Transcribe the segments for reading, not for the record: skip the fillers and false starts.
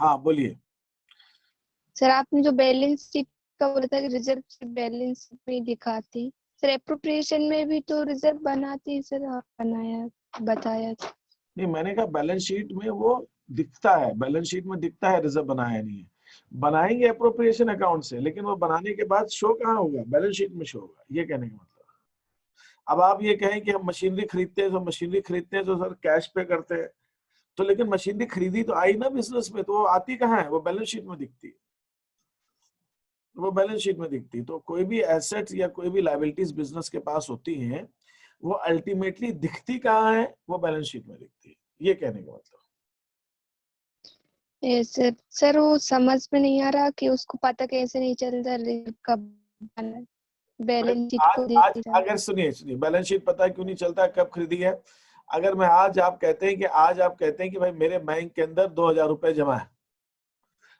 हाँ बोलिए। सर आपने जो बैलेंस शीट का बोला था कि रिजर्व बैलेंस में दिखाती, सर एप्रोप्रिएशन में भी तो रिजर्व बनाती है सर, आप बताया था। नहीं, मैंने कहा बैलेंस शीट में वो दिखता है, बैलेंस शीट में दिखता है रिजर्व बनाया नहीं है। बनाएंगे अप्रोप्रिएशन अकाउंट से, लेकिन वो बनाने के बाद शो कहाँ होगा? बैलेंस शीट में शो होगा, ये कहने का मतलब। अब आप ये कहें कि हम मशीनरी खरीदते हैं, तो मशीनरी खरीदते हैं तो सर कैश पे करते हैं, तो लेकिन मशीनरी खरीदी तो आई ना बिजनेस में, तो वो आती कहाँ है? वो बैलेंस शीट में दिखती है, वो बैलेंस शीट में दिखती है। तो कोई भी एसेट या कोई भी लायबिलिटीज बिजनेस के पास होती हैं, वो अल्टीमेटली दिखती कहाँ है? वो बैलेंस शीट में दिखती है, ये कहने का मतलब। सर सर वो समझ में नहीं आ रहा कि उसको पता कैसे नहीं चलता कब बैलेंस शीट को आज देख रहा। अगर सुनिए बैलेंस शीट पता क्यों नहीं चलता कब खरीदी है? अगर मैं आज आप कहते हैं कि भाई मेरे बैंक के अंदर 2000 रुपए जमा है,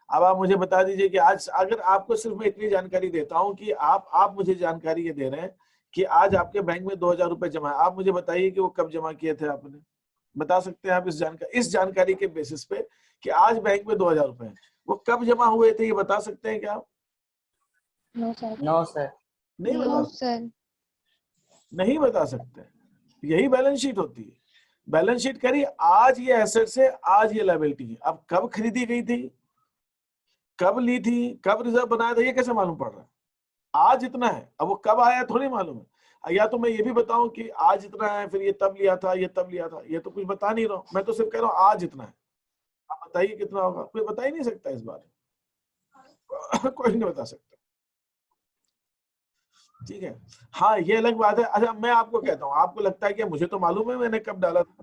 अब आप मुझे बता दीजिए कि आज, अगर आपको सिर्फ मैं इतनी जानकारी देता हूं कि आप मुझे जानकारी ये दे रहे हैं कि आज आपके बैंक में 2000 रुपए जमा है, आप मुझे बताइए कि वो कब जमा किए थे आपने? बता सकते हैं आप इस जानकारी के बेसिस पे कि आज बैंक में 2000 रुपए हैं, वो कब जमा हुए थे, ये बता सकते हैं क्या आप? No sir. No sir. नहीं नो बता सर। नहीं बता सकते। यही बैलेंस शीट होती है। बैलेंस शीट करी आज ये एसेट्स है, आज ये लायबिलिटी है। अब कब खरीदी गई थी, कब ली थी, कब रिजर्व बनाया था, ये कैसे मालूम पड़ रहा है? आज इतना है, अब वो कब आया थोड़ी मालूम है। या तो मैं ये भी बताऊं कि आज इतना है, फिर ये तब लिया था, ये तब लिया था, ये तो कुछ बता नहीं रहा हूं, मैं तो सिर्फ कह रहा हूं आज इतना है। आप बताइए कितना होगा? कोई बता ही नहीं सकता इस बारे में। कोई नहीं बता सकता, ठीक है। हाँ ये अलग बात है। अच्छा मैं आपको कहता हूँ, आपको लगता है कि मुझे तो मालूम है मैंने कब डाला था,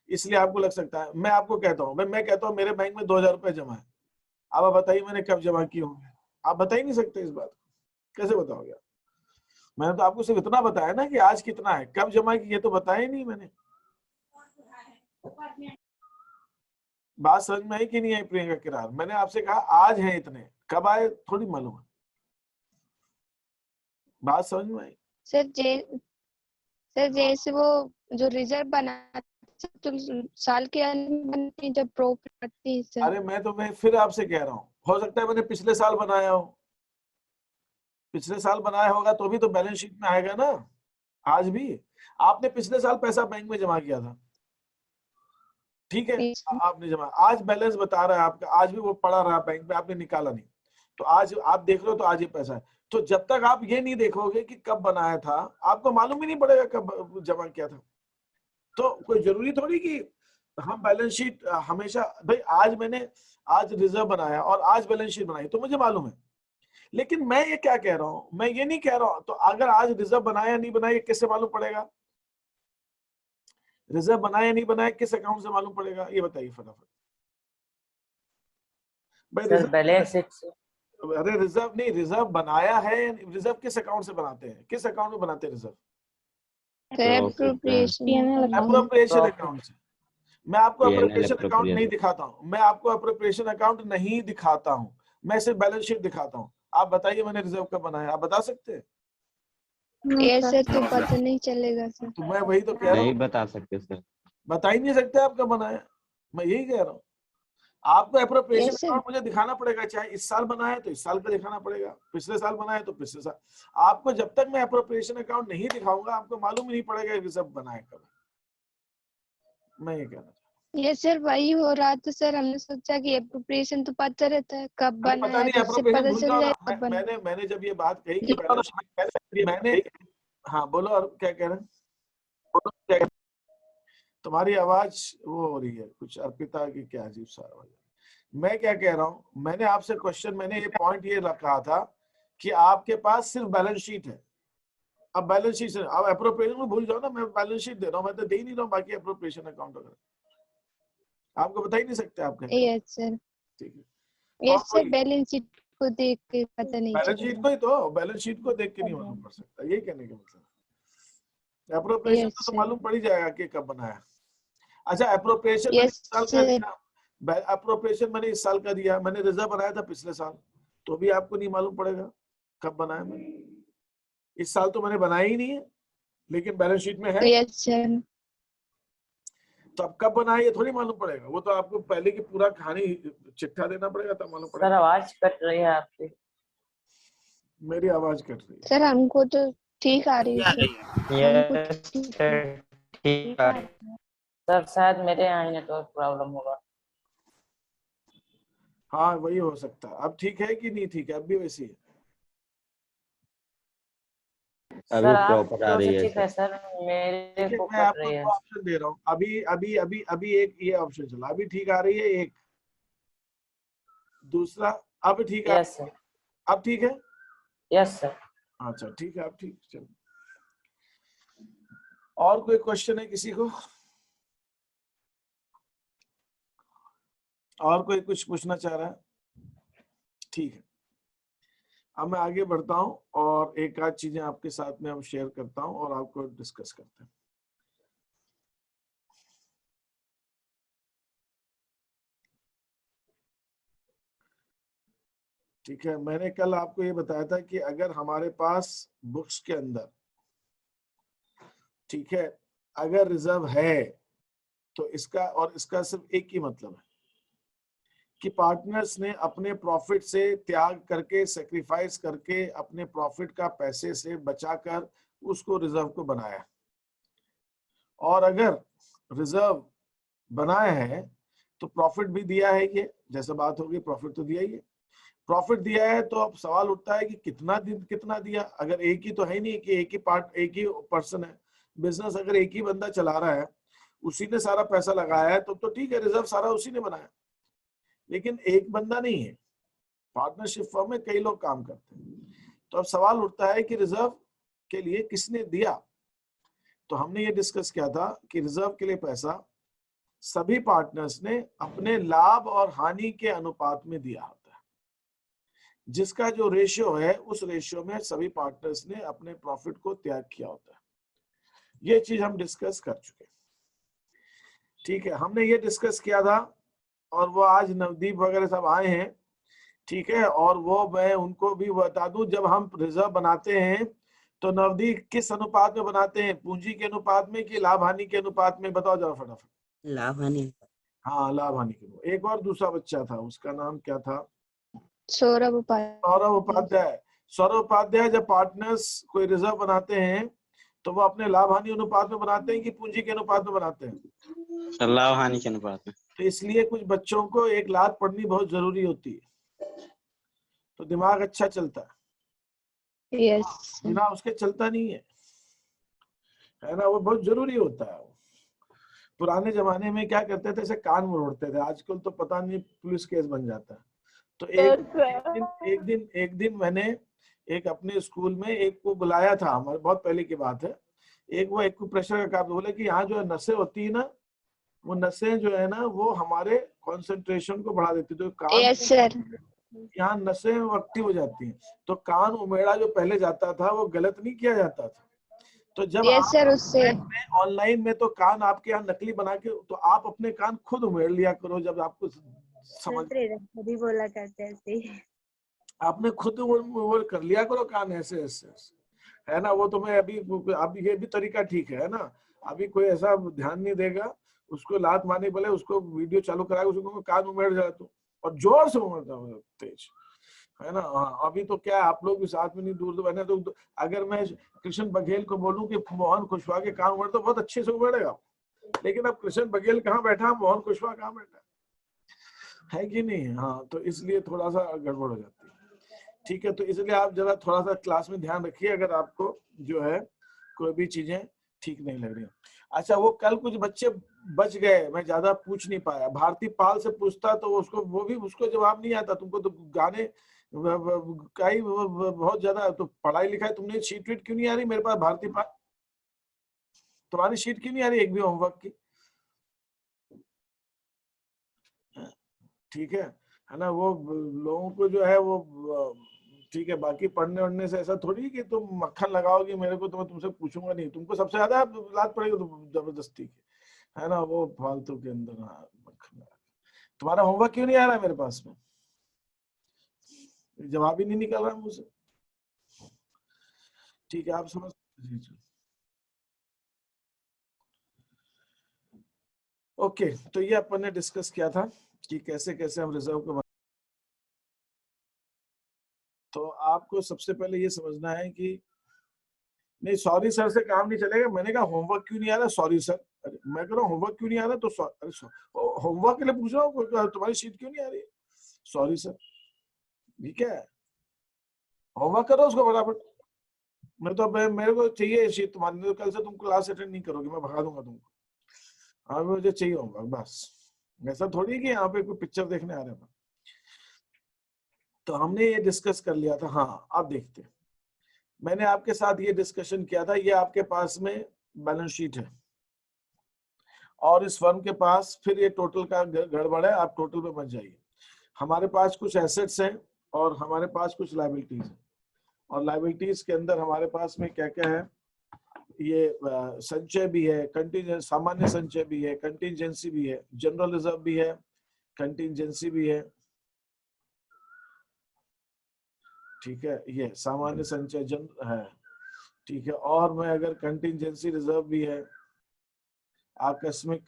इसलिए आपको लग सकता है। मैं आपको कहता हूँ, मैं कहता हूँ मेरे बैंक में 2000 रुपए जमा है, अब आप बताइए मैंने कब जमा किए होंगे? आप बता ही नहीं सकते इस बात, कैसे बताओगे? मैंने तो आपको सिर्फ इतना बताया ना कि आज कितना है, कब जमा की ये तो बताया ही नहीं मैंने। बात समझ में आई कि नहीं आई प्रियंका किरार? मैंने आपसे कहा आज है इतने, कब आए थोड़ी मालूम है। बात समझ में आई? सर जैसे वो जो रिजर्व बनाते तो साल के अंत में बनती है जब प्रॉफिट आती है सर। अरे मैं फिर आपसे कह रहा हूँ, हो सकता है मैंने पिछले साल बनाया हो, पिछले साल बनाया होगा तो भी तो बैलेंस शीट में आएगा ना। आज भी आपने पिछले साल पैसा बैंक में जमा किया था, ठीक है, आपने जमा, आज बैलेंस बता रहा है आपका, आज भी वो पड़ा रहा बैंक में, आपने निकाला नहीं, तो आज आप देख रहे हो तो आज ये पैसा है। तो जब तक आप ये नहीं देखोगे कि कब बनाया था, आपको मालूम ही नहीं पड़ेगा कब जमा किया था। तो कोई जरूरी थोड़ी कि हम बैलेंस शीट हमेशा, भाई आज रिजर्व बनाया और आज बैलेंस शीट बनाई तो मुझे मालूम है, लेकिन मैं ये क्या कह रहा हूं, मैं ये नहीं कह रहा हूं तो अगर आज रिजर्व बनाया नहीं बनाया कैसे मालूम पड़ेगा? रिजर्व बनाया नहीं बनाया किस अकाउंट से मालूम पड़ेगा, ये बताइए फटाफट। भाई बैलेंस शीट से। अरे रिजर्व नहीं, रिजर्व बनाया है, रिजर्व किस अकाउंट से बनाते हैं, किस अकाउंट में बनाते हैं रिजर्व? अप्रोप्रिएशन अकाउंट से। मैं आपको अप्रोप्रिएशन अकाउंट नहीं दिखाता हूँ, मैं आपको अप्रोप्रिएशन अकाउंट नहीं दिखाता हूँ, मैं सिर्फ बैलेंस शीट दिखाता हूँ। आप बताइए मैंने रिजर्व कब बनाया, आप बता सकते हैं? ऐसे तो पता नहीं चलेगा सर। तो मैं वही तो कह रहा हूँ, नहीं बता सकते सर, बता ही नहीं सकते आप कब बनाया, मैं यही कह रहा हूँ। आपको एप्रोप्रिएशन अकाउंट मुझे दिखाना पड़ेगा, चाहे इस साल बनाया है तो इस साल का दिखाना पड़ेगा, पिछले साल बनाया तो पिछले साल। आपको जब तक मैं एप्रोप्रिएशन अकाउंट नहीं दिखाऊंगा आपको मालूम ही नहीं पड़ेगा रिजर्व बनाया कब। मैं ये कहना चाहता ये सर वही हो रहा था सर, हमने सोचा कि एप्रोप्रिएशन तो पता रहता है कब हूं। पता बना है, नहीं तो उससे एप्रोप्रिएशन पता भूल चल जाओ जाए ना। कब बना। मैंने जब ये बात कही कि मैंने हाँ बोलो, और क्या कह रहे हैं? तुम्हारी आवाज वो हो रही है कुछ, अर्पिता की क्या अजीब सा आवाज है। मैं क्या कह रहा हूं, मैंने आपसे क्वेश्चन, मैंने ये पॉइंट ये रखा था कि आपके पास सिर्फ बैलेंस शीट है। अब बैलेंस शीट से अब एप्रोप्रिएशन में भूल जाओ ना, मैं बैलेंस शीट दे रहा हूं, मैं तो दे ही नहीं रहा हूं बाकी एप्रोप्रिएशन अकाउंट वगैरह आपको बता ही नहीं सकते आप कहेंगे। Yes sir. ठीक है, यस सर, बैलेंस शीट को देख के पता नहीं बैलेंस शीट चलेगा। को ही तो, बैलेंस शीट को देख के नहीं मालूम पड़ सकता, यही कहने का मतलब। एप्रोप्रिएशन तो मालूम पड़ ही जाएगा कि कब बनाया। अच्छा एप्रोप्रिएशन मैंने इस साल का दिया, एप्रोप्रिएशन मैंने इस साल का दिया, मैंने रिजर्व बनाया था पिछले साल, तो भी आपको नहीं मालूम पड़ेगा कब बनाया मैंने। इस साल तो मैंने बनाया ही नहीं है, लेकिन बैलेंस शीट में है। Yes sir. तो अब कब बनाया ये थोड़ी मालूम पड़ेगा, वो तो आपको पहले की पूरा कहानी चिट्ठा देना पड़ेगा तब मालूम सर पड़ेगा। आवाज कट रही है आपकी। मेरी आवाज कट रही है। सर हमको तो ठीक आ रही है सर, हमको यस ठीक सर, ठीक है सर, शायद मेरे यहाँ ही नेटवर्क प्रॉब्लम होगा। हाँ वही हो सकता है। अब ठीक है कि नहीं ठीक है, अब भी वैसी है। अभी सर प्रॉपर आ आपको रही से है ठीक सर। है सर, मेरे ठीक है, को मैं कट आपको रही दो है। ऑप्शन दे रहा हूँ। अभी अभी अभी अभी एक ये ऑप्शन चला, अभी ठीक आ रही है एक, दूसरा अब ठीक आ, यस सर, अब ठीक है। Yes sir. अच्छा ठीक है, अब ठीक। चलो, और कोई क्वेश्चन है किसी को? और कोई कुछ पूछना चाह रहा है? ठीक है, अब मैं आगे बढ़ता हूँ और एक आध चीजें आपके साथ में अब शेयर करता हूँ और आपको डिस्कस करते हैं। ठीक है, मैंने कल आपको ये बताया था कि अगर हमारे पास बुक्स के अंदर, ठीक है, अगर रिजर्व है तो इसका और इसका सिर्फ एक ही मतलब है कि पार्टनर्स ने अपने प्रॉफिट से त्याग करके, सेक्रीफाइस करके, अपने प्रॉफिट का पैसे से बचाकर उसको रिजर्व को बनाया। और अगर रिजर्व बनाया है तो प्रॉफिट भी दिया है, ये जैसे बात होगी, प्रॉफिट तो दिया ही है। प्रॉफिट दिया है तो अब सवाल उठता है कि कितना दिया। अगर एक ही तो है नहीं कि एक ही पर्सन है, बिजनेस अगर एक ही बंदा चला रहा है, उसी ने सारा पैसा लगाया है, तो ठीक है, रिजर्व सारा उसी ने बनाया। लेकिन एक बंदा नहीं है, पार्टनरशिप फर्म में कई लोग काम करते हैं। तो अब सवाल उठता है कि रिजर्व के लिए किसने दिया। तो हमने ये डिस्कस किया था कि रिजर्व के लिए पैसा सभी पार्टनर्स ने अपने लाभ और हानि के अनुपात में दिया होता है। जिसका जो रेशियो है, उस रेशियो में सभी पार्टनर्स ने अपने प्रॉफिट को त्याग किया होता है। ये चीज हम डिस्कस कर चुके। ठीक है, हमने ये डिस्कस किया था और वो आज नवदीप वगैरह सब आए हैं। ठीक है, और वो मैं उनको भी बता दूं, जब हम रिजर्व बनाते हैं तो नवदीप किस अनुपात में बनाते हैं, पूंजी के अनुपात में कि लाभ हानि के अनुपात में? बताओ जरा फटाफट। लाभ हानि। हाँ, लाभ हानि के। एक और दूसरा बच्चा था, उसका नाम क्या था? सौरभ उपाध्याय। सौरभ उपाध्याय। सौरभ उपाध्याय, जब पार्टनर्स कोई रिजर्व बनाते हैं तो वो अपने लाभ हानि अनुपात में बनाते हैं कि पूंजी के अनुपात में बनाते हैं? सर लाभ हानि के अनुपात में। तो इसलिए कुछ बच्चों को एक लात पढ़नी बहुत जरूरी होती है, तो दिमाग अच्छा चलता है। यस बिना उसके चलता नहीं है ना, वो बहुत जरूरी होता है। पुराने जमाने में क्या करते थे, ऐसे कान मरोड़ते थे, आजकल तो पता नहीं पुलिस केस बन जाता है। तो एक दिन मैंने एक अपने स्कूल में एक को बुलाया था, हमारे बहुत पहले की बात है। एक वो एक्यूप्रेशर का काम, बोले कि यहाँ जो नसें होती है ना, वो नसें जो है ना, वो हमारे कंसंट्रेशन को बढ़ा देती है। तो कान, यस सर। यहाँ नसें एक्टिव हो जाती हैं, तो कान उमेड़ा जो पहले जाता था वो गलत नहीं किया जाता था। तो जब यस सर, उससे ऑनलाइन में तो कान आपके यहाँ नकली बना के, तो आप अपने कान खुद उमेड़ लिया करो जब आपको समझ, खुद ही बोला करते ऐसे। आपने खुद वो कर लिया करो कान ऐसे ऐसे, है ना। वो तो मैं अभी ये भी तरीका ठीक है ना। अभी कोई ऐसा ध्यान नहीं देगा, उसको लात मारने बोले, उसको वीडियो चालू करा के उसको कान उमेड़ जाए तो, और जोर से उमेड़ता हूँ तेज, है ना। हाँ, अभी तो क्या आप लोग भी साथ में नहीं दूर बने, तो अगर मैं कृष्ण बघेल को बोलूं कि मोहन कुशवाहा के कान उमेड़, तो बहुत अच्छे से उमेड़ेगा। लेकिन अब कृष्ण बघेल कहाँ बैठा, मोहन कुशवाहा कहाँ बैठा है कि नहीं? हाँ, तो इसलिए थोड़ा सा गड़बड़ हो जाती है। ठीक है, तो इसलिए आप जरा थोड़ा सा क्लास में ध्यान रखिए अगर आपको जो है कोई भी चीजें ठीक नहीं लग रही। अच्छा, वो कल कुछ बच्चे बच गए, मैं ज्यादा पूछ नहीं पाया। भारती पाल से पूछता तो उसको जवाब नहीं आता। तुमको तो गाने का ही बहुत ज्यादा, तो पढ़ाई लिखाई तुमने शीट वीट क्यों नहीं आ रही मेरे पास? भारती पाल, तुम्हारी शीट क्यों नहीं आ रही एक भी होमवर्क की? ठीक है ना। वो लोगों को जो है वो ठीक है, बाकी पढ़ने वढ़ने से ऐसा थोड़ी कि तुम मक्खन लगाओगे मेरे को, तो मैं तुमसे पूछूंगा नहीं। तुमको सबसे ज्यादा लात पड़ेगी तो जबरदस्ती की, है ना, वो फालतू के अंदर। हाँ, मक्खन लगा। तुम्हारा होमवर्क क्यों नहीं आ रहा है मेरे पास में? जवाब ही नहीं निकल रहा मुझसे। ठीक है, आप समझ। ओके, तो ये अपन ने डिस्कस किया था कि कैसे कैसे हम रिजर्व को तो आपको सबसे पहले ये समझना है कि नहीं सॉरी सर से काम नहीं चलेगा। मैंने कहा होमवर्क क्यों नहीं आ रहा, सॉरी सर। अरे मैं कह रहा हूँ होमवर्क क्यों नहीं आ रहा, तो होमवर्क के लिए पूछ रहा हूँ तुम्हारी शीट क्यों नहीं आ रही, सॉरी सर। ठीक है, होमवर्क करो उसको फटाफट। मैं तो मेरे को चाहिए शीट तुम्हारी, तो कल से तुम क्लास अटेंड नहीं करोगे, मैं भगा दूंगा तुमको। हाँ मुझे चाहिए होमवर्क बस। ऐसा थोड़ी है कि यहाँ पे कोई पिक्चर देखने आ रहे हैं। तो हमने ये डिस्कस कर लिया था। हाँ अब देखते हैं, मैंने आपके साथ ये डिस्कशन किया था, ये आपके पास में बैलेंस शीट है और इस फर्म के पास फिर ये टोटल का गड़बड़ है, आप टोटल पे मत जाइए। हमारे पास कुछ एसेट्स हैं और हमारे पास कुछ लायबिलिटीज हैं, और लायबिलिटीज के अंदर हमारे पास में क्या क्या है, ये संचय भी है, कंटीजेंसी सामान्य संचय भी है, कंटीजेंसी भी है, जनरल रिजर्व भी है, कंटीजेंसी भी है। ठीक है, ये सामान्य संचय जन है। ठीक है, और मैं अगर कंटीजेंसी रिजर्व भी है, आकस्मिक।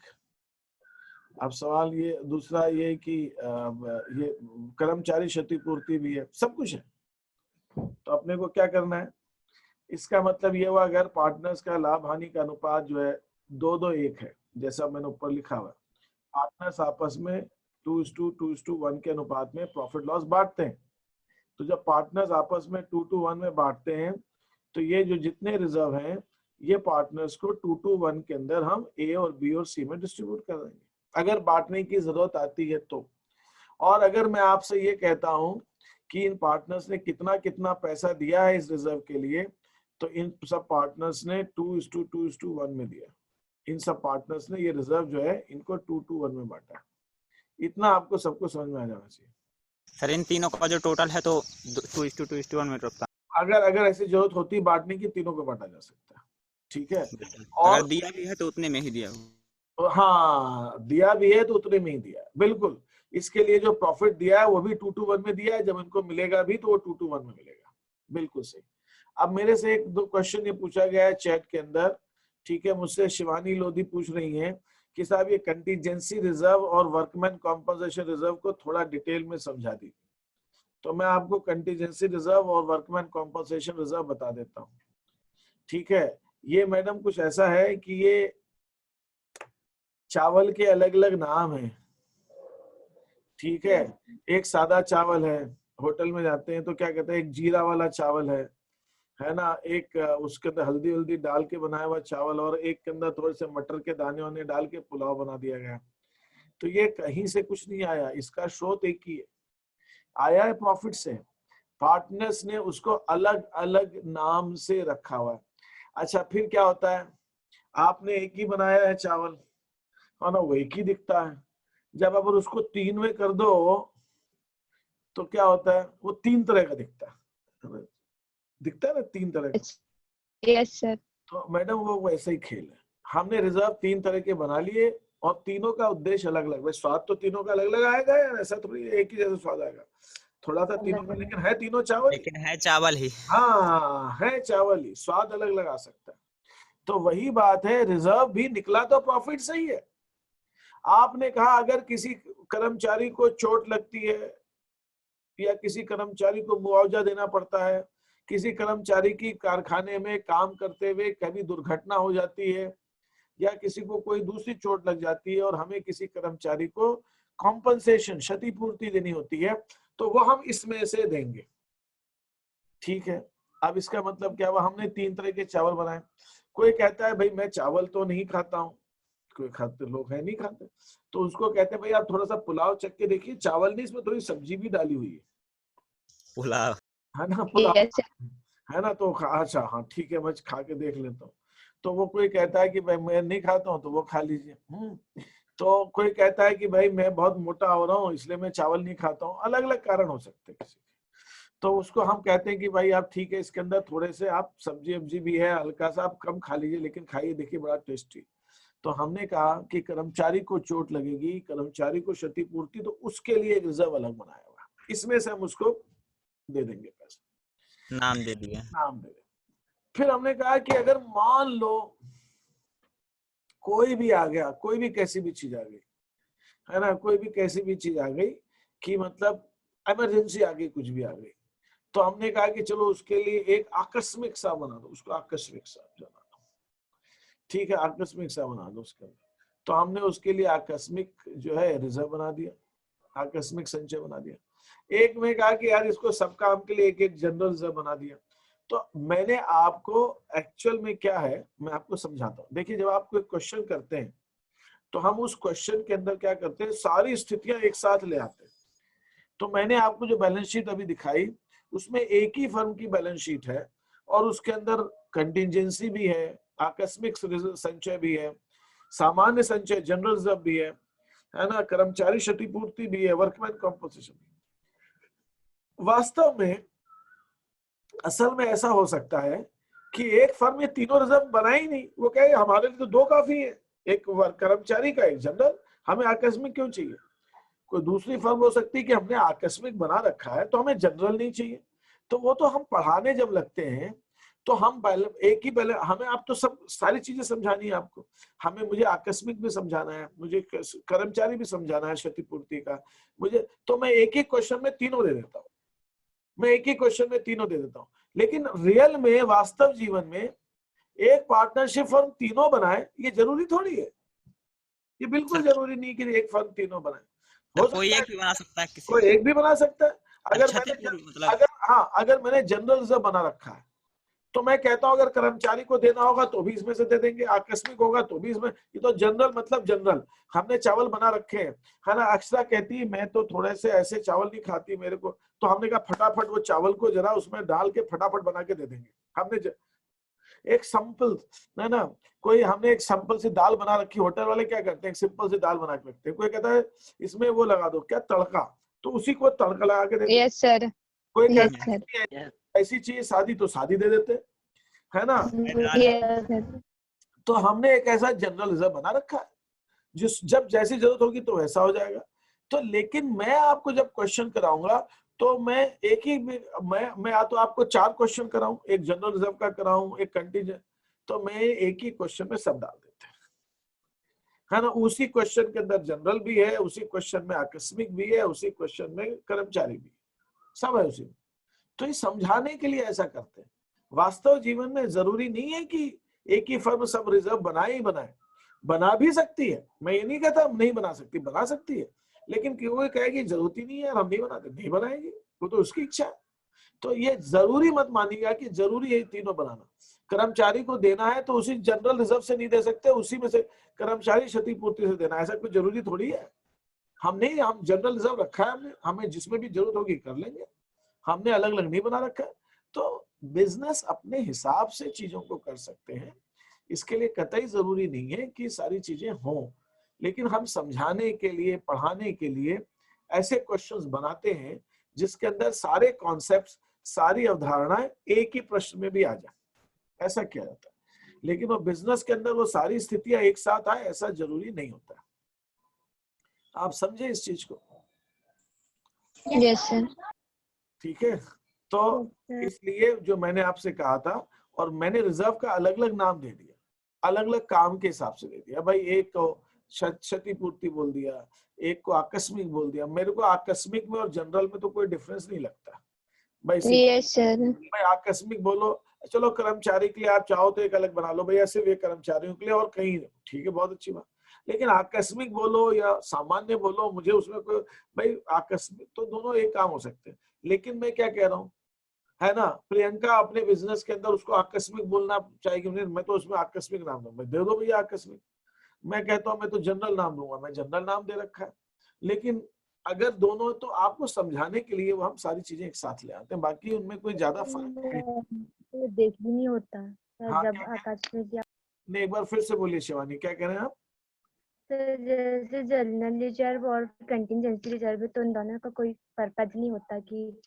अब सवाल ये दूसरा ये कि ये कर्मचारी क्षतिपूर्ति भी है, सब कुछ है। तो अपने को क्या करना है, इसका मतलब ये हुआ अगर पार्टनर्स का लाभ हानि का अनुपात जो है 2-2-1 है, जैसा मैंने ऊपर लिखा हुआ है, पार्टनर्स आपस में 2:2:1 के अनुपात में प्रॉफिट लॉस बांटते हैं। तो जब पार्टनर्स आपस में 2:1 में बांटते हैं, तो ये जो जितने रिजर्व हैं ये पार्टनर्स को 2:1 के अंदर हम ए और बी और सी में डिस्ट्रीब्यूट कर देंगे, अगर बांटने की जरूरत आती है तो। और अगर मैं आपसे ये कहता हूं कि इन पार्टनर्स ने कितना कितना पैसा दिया है इस रिजर्व के लिए, तो इन सब पार्टनर्स ने 2:2:1 में दिया। इन सब पार्टनर्स ने ये रिजर्व जो है इनको 2:1 में बांटा। इतना आपको सबको समझ में आ जाना चाहिए। सर इन तीनों का जो टोटल है तो 2:2:1 में रखता अगर ऐसी जरूरत होती बांटने की, तीनों को बांटा जा सकता है। ठीक है, है। और अगर दिया भी है तो उतने में ही दिया हो। हाँ दिया भी है तो उतने में ही दिया है, बिल्कुल। इसके लिए जो प्रॉफिट दिया है वो भी 2:1 में दिया है, जब इनको मिलेगा भी तो वो 2:1 में मिलेगा। बिल्कुल सही। अब मेरे से 1-2 क्वेश्चन ये पूछा गया है चैट के अंदर। ठीक है, मुझसे शिवानी लोधी पूछ रही हैं कि साहब ये कंटीजेंसी रिजर्व और वर्कमैन कॉम्पनसेशन रिजर्व को थोड़ा डिटेल में समझा दी। तो मैं आपको कंटीजेंसी रिजर्व और वर्कमैन कॉम्पनसेशन रिजर्व बता देता हूँ। ठीक है, ये मैडम कुछ ऐसा है कि ये चावल के अलग अलग नाम हैं। ठीक है, एक सादा चावल है, होटल में जाते हैं तो क्या कहते हैं, एक जीरा वाला चावल है ना, एक उसके अंदर हल्दी वल्दी डाल के बनाया हुआ चावल, और एक के अंदर थोड़े से मटर के दाने वाने डाल के पुलाव बना दिया गया। तो ये कहीं से कुछ नहीं आया, इसका स्रोत एक ही है, आया है प्रॉफिट से। पार्टनर्स ने उसको अलग अलग नाम से रखा हुआ है। अच्छा फिर क्या होता है, आपने एक ही बनाया है चावल, है ना, वो एक ही दिखता है। जब अगर उसको 3 में कर दो तो क्या होता है, वो 3 तरह का दिखता है, दिखता है ना 3 तरह का। Yes sir. तो मैडम वो वैसे ही खेल है। हमने रिजर्व 3 तरह के बना लिए और तीनों का उद्देश्य अलग अलग। स्वाद तो तीनों का अलग अलग आएगा यार, ऐसा थोड़ी एक ही जैसा स्वाद आएगा, थोड़ा सा तीनों का, लेकिन है तीनों चावल, लेकिन है चावल ही। हाँ है चावल ही, स्वाद अलग अलग आ सकता है। तो वही बात है, रिजर्व भी निकला तो प्रॉफिट सही है। आपने कहा अगर किसी कर्मचारी को चोट लगती है या किसी कर्मचारी को मुआवजा देना पड़ता है, किसी कर्मचारी की कारखाने में काम करते हुए कभी दुर्घटना हो जाती है, या किसी को कोई दूसरी चोट लग जाती है और हमें किसी कर्मचारी को कॉम्पनसेशन क्षतिपूर्ति देनी होती है, तो वो हम इसमें से देंगे। ठीक है, अब इसका मतलब क्या हुआ, हमने 3 तरह के चावल बनाए। कोई कहता है भाई मैं चावल तो नहीं खाता हूँ, कोई खाते लोग है नहीं खाते, तो उसको कहते हैं भाई आप थोड़ा सा पुलाव चख के देखिए, चावल नहीं इसमें थोड़ी सब्जी भी डाली हुई है, पुलाव है ना, पुलाव यस है ना। तो अच्छा हाँ ठीक है, मैं खा के देख लेता हूँ। तो वो कोई कहता है कि भाई मैं नहीं खाता हूँ, तो वो खा लीजिए। तो कोई कहता है कि भाई मैं बहुत मोटा हो रहा हूँ इसलिए मैं चावल नहीं खाता हूँ, अलग अलग कारण हो सकते हैं किसी के। तो उसको हम कहते हैं कि भाई आप ठीक है, इसके अंदर थोड़े से आप सब्जी वब्जी भी है, हल्का सा आप कम खा लीजिए, लेकिन खाइए देखिए बड़ा टेस्टी। तो हमने कहा कि कर्मचारी को चोट लगेगी, कर्मचारी को क्षतिपूर्ति, तो उसके लिए एक रिजर्व अलग बनाया हुआ, इसमें से हम उसको दे देंगे पैसा, नाम दे दिया। नाम दे देंगे। फिर हमने कहा कि अगर मान लो कोई भी आ गया, कोई भी कैसी भी चीज आ गई, है ना, कोई भी कैसी भी चीज आ गई कि मतलब इमरजेंसी आ गई, कुछ भी आ गई, तो हमने कहा कि चलो उसके लिए एक आकस्मिक सा बना दो, उसको आकस्मिक सा बना दो, ठीक है, आकस्मिक सा बना दो उसके अंदर। तो हमने उसके लिए आकस्मिक जो है रिजर्व बना दिया, आकस्मिक संचय बना दिया। एक में कहा कि यार इसको सब काम के लिए एक एक जनरल रिजर्व बना दिया। तो मैंने आपको एक्चुअल में क्या है मैं आपको समझाता हूँ। देखिए, जब आप कोई क्वेश्चन करते हैं तो हम उस क्वेश्चन के अंदर क्या करते हैं, सारी स्थितियां एक साथ ले आते हैं। तो मैंने आपको जो बैलेंस शीट अभी दिखाई उसमें एक ही फर्म की बैलेंस शीट है और उसके अंदर कंटिजेंसी भी है, आकस्मिक संचय भी है, सामान्य संचय जनरल रिजर्व भी है ना, कर्मचारी क्षतिपूर्ति भी है, वर्कमैन कॉम्पोजिशन। वास्तव में असल में ऐसा हो सकता है कि एक फर्म ये तीनों रिजर्व बनाए ही नहीं, वो कहे हमारे लिए तो दो काफी है, एक कर्मचारी का, एक जनरल, हमें आकस्मिक क्यों चाहिए। कोई दूसरी फर्म हो सकती है कि हमने आकस्मिक बना रखा है तो हमें जनरल नहीं चाहिए। तो वो तो हम पढ़ाने जब लगते हैं तो हम एक ही पहले हमें आप तो सब सारी चीजें समझानी है आपको, हमें मुझे आकस्मिक भी समझाना है, मुझे कर्मचारी भी समझाना है क्षतिपूर्ति का, मुझे तो मैं एक ही क्वेश्चन में तीनों दे देता हूँ, मैं एक ही क्वेश्चन में तीनों दे देता हूँ। लेकिन रियल में वास्तव जीवन में एक पार्टनरशिप फर्म तीनों बनाए ये जरूरी थोड़ी है, ये बिल्कुल जरूरी नहीं कि एक फर्म तीनों बनाए। हो कोई सकता एक भी बना सकता है, किसी कोई एक भी बना सकता है। अगर क्षतिपूर्ति मैंने मतलब अगर मैंने जनरल रिजर्व बना रखा है तो मैं कहता हूं अगर कर्मचारी को देना होगा तो भी इसमें से दे देंगे, आकस्मिक होगा तो भी इसमें, ये तो जनरल मतलब जनरल। हमने चावल बना रखे हैं, है ना, अक्षरा कहती है मैं तो थोड़े से ऐसे चावल नहीं खाती मेरे को, तो हमने कहा फटाफट वो चावल को जरा उसमें डाल के फटाफट बना के दे देंगे। हमने एक सिंपल, है ना, कोई हमने एक सिंपल सी दाल बना रखी, होटल वाले क्या करते हैं, एक सिंपल सी दाल बना के रखते हैं, कोई कहता है इसमें वो लगा दो क्या तड़का, तो उसी को तड़का लगा के देते हैं। यस सर, कोई यस कहता सर, है ऐसी चाहिए सादी तो सादी दे देते हैं, है ना। Yes sir. तो हमने एक ऐसा जनरल रिजर्व बना रखा है जिस जब जैसी जरूरत होगी तो वैसा हो जाएगा। तो लेकिन मैं आपको जब क्वेश्चन कराऊंगा तो मैं एक ही मैं या तो आपको 4 क्वेश्चन कराऊं, एक जनरल रिजर्व का कराऊं, एक कंटीजेंट, तो मैं एक ही क्वेश्चन में सब डाल देते हैं, है ना। उसी क्वेश्चन के अंदर जनरल भी है, उसी क्वेश्चन में आकस्मिक भी है, उसी क्वेश्चन में कर्मचारी भी, सब है उसी में। तो ये समझाने के लिए ऐसा करते हैं। वास्तव जीवन में जरूरी नहीं है कि एक ही फर्म सब रिजर्व बनाए ही बनाए, बना भी सकती है, मैं ये नहीं कहता नहीं बना सकती, बना सकती है, लेकिन कोई कहेगी जरूरत ही नहीं है, हम नहीं बनाते, नहीं बनाएगी, वो तो उसकी इच्छा है। तो ये जरूरी मत मानिएगा कि जरूरी है तीनों बनाना। कर्मचारी को देना है तो उसी जनरल रिजर्व से नहीं दे सकते, उसी में से कर्मचारी क्षतिपूर्ति से देना, ऐसा कुछ जरूरी थोड़ी है। हम जनरल रिजर्व रखा है हमने, हमें जिसमें भी जरूरत होगी कर लेंगे, हमने अलग अलग नहीं बना रखा है। तो बिजनेस अपने हिसाब से चीजों को कर सकते हैं, इसके लिए कतई जरूरी नहीं है कि सारी चीजें हों, लेकिन हम समझाने के लिए, पढ़ाने के लिए ऐसे क्वेश्चंस बनाते हैं जिसके अंदर सारे कॉन्सेप्ट्स, सारी अवधारणाएं एक ही प्रश्न में भी आ जाए, ऐसा किया जाता है। लेकिन वो बिजनेस के अंदर वो सारी स्थितियां एक साथ आए ऐसा जरूरी नहीं होता। आप समझे इस चीज को? Yes sir. ठीक है, तो इसलिए जो मैंने आपसे कहा था, और मैंने रिजर्व का अलग अलग नाम दे दिया, अलग अलग काम के हिसाब से दे दिया भाई। एक को क्षतिपूर्ति बोल दिया, एक को आकस्मिक बोल दिया। मेरे को आकस्मिक में और जनरल में तो कोई डिफरेंस नहीं लगता भाई। Yes sir. भाई आकस्मिक बोलो, चलो कर्मचारी के लिए आप चाहो तो एक अलग बना लो भैया, सिर्फ ये कर्मचारियों के लिए और कहीं, ठीक है, बहुत अच्छी बात। लेकिन आकस्मिक बोलो या सामान्य बोलो, मुझे उसमें कोई, भाई आकस्मिक तो दोनों एक काम हो सकते हैं। लेकिन मैं क्या कह रहा हूँ, है ना, प्रियंका अपने बिजनेस के अंदर उसको आकस्मिक बोलना चाहेगी, मैं तो उसमें आकस्मिक नाम दूंगा, दे दो भैया आकस्मिक। मैं कहता हूँ मैं तो जनरल नाम दूंगा, मैं जनरल नाम दे रखा है। लेकिन अगर दोनों, तो आपको समझाने के लिए वो हम सारी चीजें एक साथ ले आते हैं, बाकी उनमें कोई ज्यादा फर्क नहीं। तो देख भी नहीं होता सर, हाँ, जब आकस्मिक या नहीं, एक बार फिर से बोलिए शिवानी, क्या कह रहे हैं आप? सर जैसे जनरल रिजर्व और कंटिजेंसी रिजर्व है, तो इन दोनों का कोई पर्पज नहीं होता कि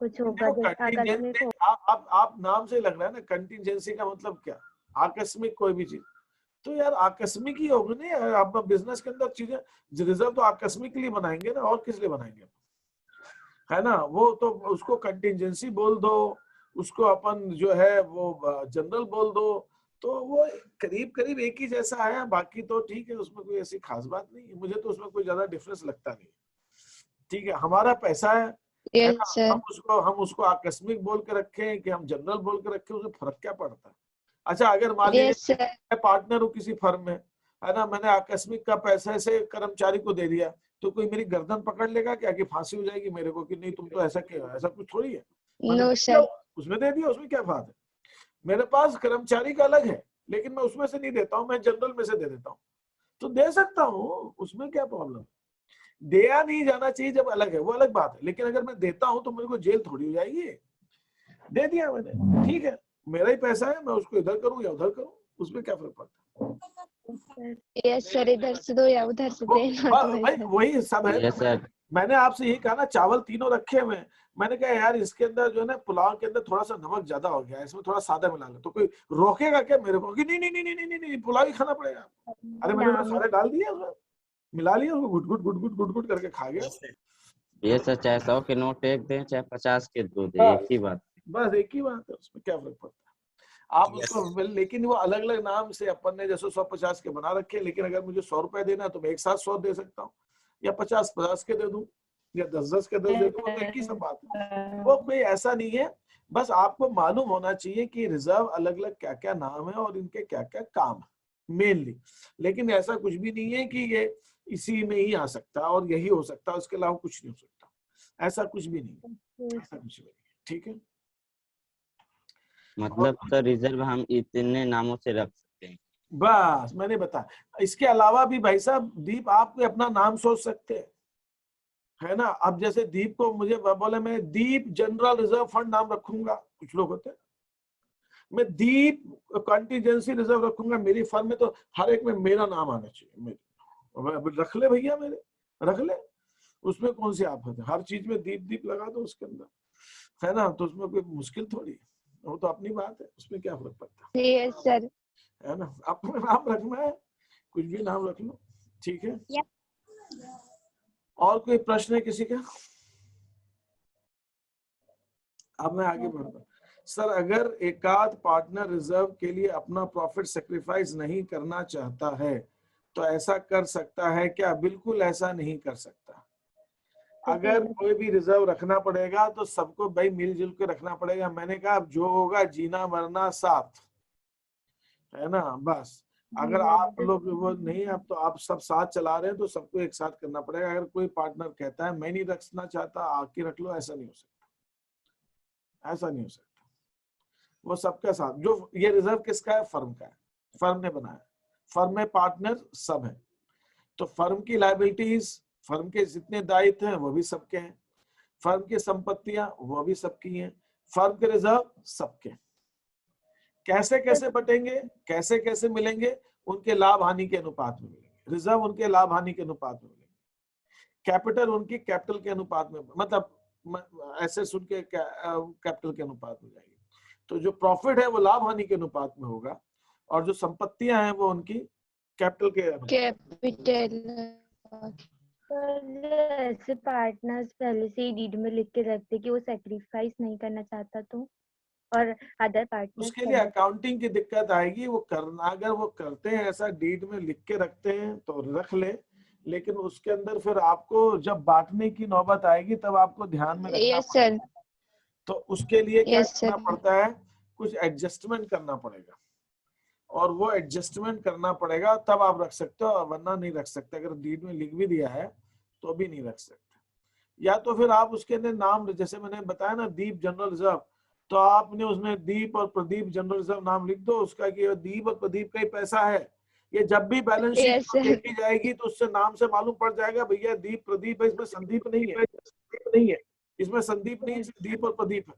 कुछ होगा देखो, जैसे आकस्मिक कंटीजेंसी, हो। आप नाम से लग रहा है ना, कंटीजेंसी का मतलब क्या, आकस्मिक कोई भी चीज, तो यार आकस्मिक ही होगी ना यार। आप बिजनेस के अंदर चीजें, रिजर्व तो आकस्मिक के लिए बनाएंगे ना, और किस लिए बनाएंगे, है ना। वो तो उसको कंटीजेंसी बोल दो, उसको अपन जो है वो जनरल बोल दो, तो वो करीब करीब एक ही जैसा है, बाकी तो ठीक है, उसमें कोई ऐसी खास बात नहीं है, मुझे तो उसमें कोई ज्यादा डिफरेंस लगता नहीं। ठीक है, हमारा पैसा है यस ना, सर। हम उसको आकस्मिक बोल के रखें कि हम जनरल बोल के रखें, उसमें फर्क क्या पड़ता है। अच्छा, अगर मान लीजिए यस सर। मैं पार्टनर हूँ किसी फर्म में, है ना, मैंने आकस्मिक का पैसा से कर्मचारी को दे दिया, तो कोई मेरी गर्दन पकड़ लेगा क्या कि फांसी हो जाएगी मेरे को कि नहीं तुम तो ऐसा किया, ऐसा कुछ थोड़ी है। मैंने नो दे दिया, सर। उसमें दे दिया, उसमें क्या बात है। मेरे पास कर्मचारी का अलग है, लेकिन मैं उसमें से नहीं देता हूँ, मैं जनरल में से दे देता हूँ, तो दे सकता हूँ, उसमें क्या प्रॉब्लम। दिया नहीं जाना चाहिए जब अलग है, वो अलग बात है, लेकिन अगर मैं देता हूँ तो मेरे को जेल थोड़ी हो जाएगी। दे दिया मैंने, ठीक है, मेरा ही पैसा है, मैं उसको इधर करूँ या उधर करूँ, उसमें क्या फर्क पड़ता है। यस सर, इधर से दो या उधर से देना तो भाई है। वही सब है। Yes sir. मैंने आपसे यही कहा ना, चावल तीनों रखे हुए हैं, मैंने कहा यार इसके अंदर जो है ना, पुलाव के अंदर थोड़ा सा नमक ज्यादा हो गया, इसमें थोड़ा सादा मिला लो, तो कोई रोकेगा क्या मेरे को कि नहीं नहीं नहीं नहीं नहीं नहीं पुलाव ही खाना पड़ेगा। अरे मैंने तो सारे डाल दिए उसमें, मिला लिया उसको, गुट गुट गुट गुट गुट गुट करके खा गया। ये सर, चाहे 100 के नोट एक दें चाहे 50 के 2 दें, एक ही बात। बस एक ही बात है, उसमें क्या फर्क पड़ता है। आप उसको, लेकिन वो अलग अलग नाम से अपन ने जैसे 150 के बना रखे, लेकिन अगर मुझे 100 रुपए देना है तो मैं एक साथ 100 दे सकता हूँ, या 50 के दे दूं, या 10 के 10 दे दूं, तो एक ही सब बात है। वो कोई ऐसा नहीं है, बस आपको मालूम होना चाहिए कि रिजर्व अलग अलग क्या क्या नाम है और इनके क्या क्या काम है मेनली, लेकिन ऐसा कुछ भी नहीं है कि ये इसी में ही आ सकता है और यही हो सकता है, उसके अलावा कुछ नहीं हो सकता, ऐसा कुछ भी नहीं है, ऐसा कुछ भी नहीं है। ठीक है, मतलब सर रिजर्व हम इतने नामों से रख सकते हैं। बस मैंने बताया। इसके अलावा भी भाई साहब, दीप आप कोई अपना नाम सोच सकते हैं, है ना। अब जैसे दीप को मुझे बोले मैं दीप जनरल रिजर्व फंड नाम रखूंगा, कुछ लोग होते हैं, मैं दीप कंटीजेंसी रिजर्व रखूंगा, मेरी फर्म में तो हर एक में मेरा नाम आना चाहिए, मेरे रख ले भैया, मेरे रख ले, उसमें कौन सी आफत है, हर चीज में दीप दीप लगा दो उसके अंदर, है ना, तो उसमें कोई मुश्किल थोड़ी, वो तो अपनी बात है, उसमें क्या फर्क पड़ता है। Yes sir. है ना, अपना नाम रखना है, कुछ भी नाम रख लो, ठीक है। और कोई प्रश्न है किसी का? अब मैं आगे बढ़ता हूं। सर अगर एकाध पार्टनर रिजर्व के लिए अपना प्रॉफिट सेक्रीफाइस नहीं करना चाहता है तो ऐसा कर सकता है क्या? बिल्कुल ऐसा नहीं कर सकता। अगर कोई भी रिजर्व रखना पड़ेगा तो सबको भाई मिलजुल के रखना पड़ेगा। मैंने कहा अब जो होगा जीना मरना साथ, है ना, बस। अगर आप लोग वो नहीं, अब तो आप सब साथ चला रहे हैं तो सबको एक साथ करना पड़ेगा। अगर कोई पार्टनर कहता है मैं नहीं रखना चाहता, आके रख लो, ऐसा नहीं हो सकता, ऐसा नहीं हो सकता। वो सबके साथ, जो ये रिजर्व किसका है? फर्म का है, फर्म ने बनाया, फर्म में पार्टनर सब है, तो फर्म की लायबिलिटीज, फर्म के जितने दायित्व हैं वो भी सबके हैं, फर्म की संपत्तियां वो भी सबकी हैं, फर्म के रिजर्व सबके। कैसे कैसे बटेंगे, कैसे कैसे मिलेंगे? उनके लाभ हानि के अनुपात में मिलेंगे, रिजर्व उनके लाभ हानि के अनुपात में मिलेंगे, कैपिटल उनकी कैपिटल के अनुपात में, मतलब एसेट्स उनके कैपिटल के अनुपात में जाएगी। तो जो प्रॉफिट है वो लाभ हानि के अनुपात में होगा, और जो संपत्तियां हैं वो उनकी कैपिटल के कैपिटल। ऐसे पार्टनर्स पहले से ही डीड में लिख के रखते कि वो सेक्रीफाइस नहीं करना चाहता तो, और अदर पार्टनर्स उसके लिए अकाउंटिंग की दिक्कत आएगी। वो करना, अगर वो करते हैं ऐसा डीड में लिख के रखते हैं तो रख ले, लेकिन उसके अंदर फिर आपको जब बांटने की नौबत आएगी तब आपको ध्यान में रखना यस सर। तो उसके लिए क्या यस करना सर। पड़ता है? कुछ एडजस्टमेंट करना पड़ेगा, और वो एडजस्टमेंट करना पड़ेगा तब आप रख सकते हो, वरना नहीं रख सकते। अगर डीड में लिख भी दिया है तो भी नहीं रख सकते। या तो फिर आप उसके अंदर नाम, जैसे मैंने बताया ना दीप जनरल रिजर्व, तो आपने उसमें दीप और प्रदीप जनरल रिजर्व नाम लिख दो उसका कि दीप और प्रदीप का ही पैसा है। ये जब भी बैलेंस शीट यस सर। देखी जाएगी तो उससे नाम से मालूम पड़ जाएगा भैया दीप प्रदीप है, इसमें संदीप नहीं है, इसमें संदीप नहीं है, इसमें दीप और प्रदीप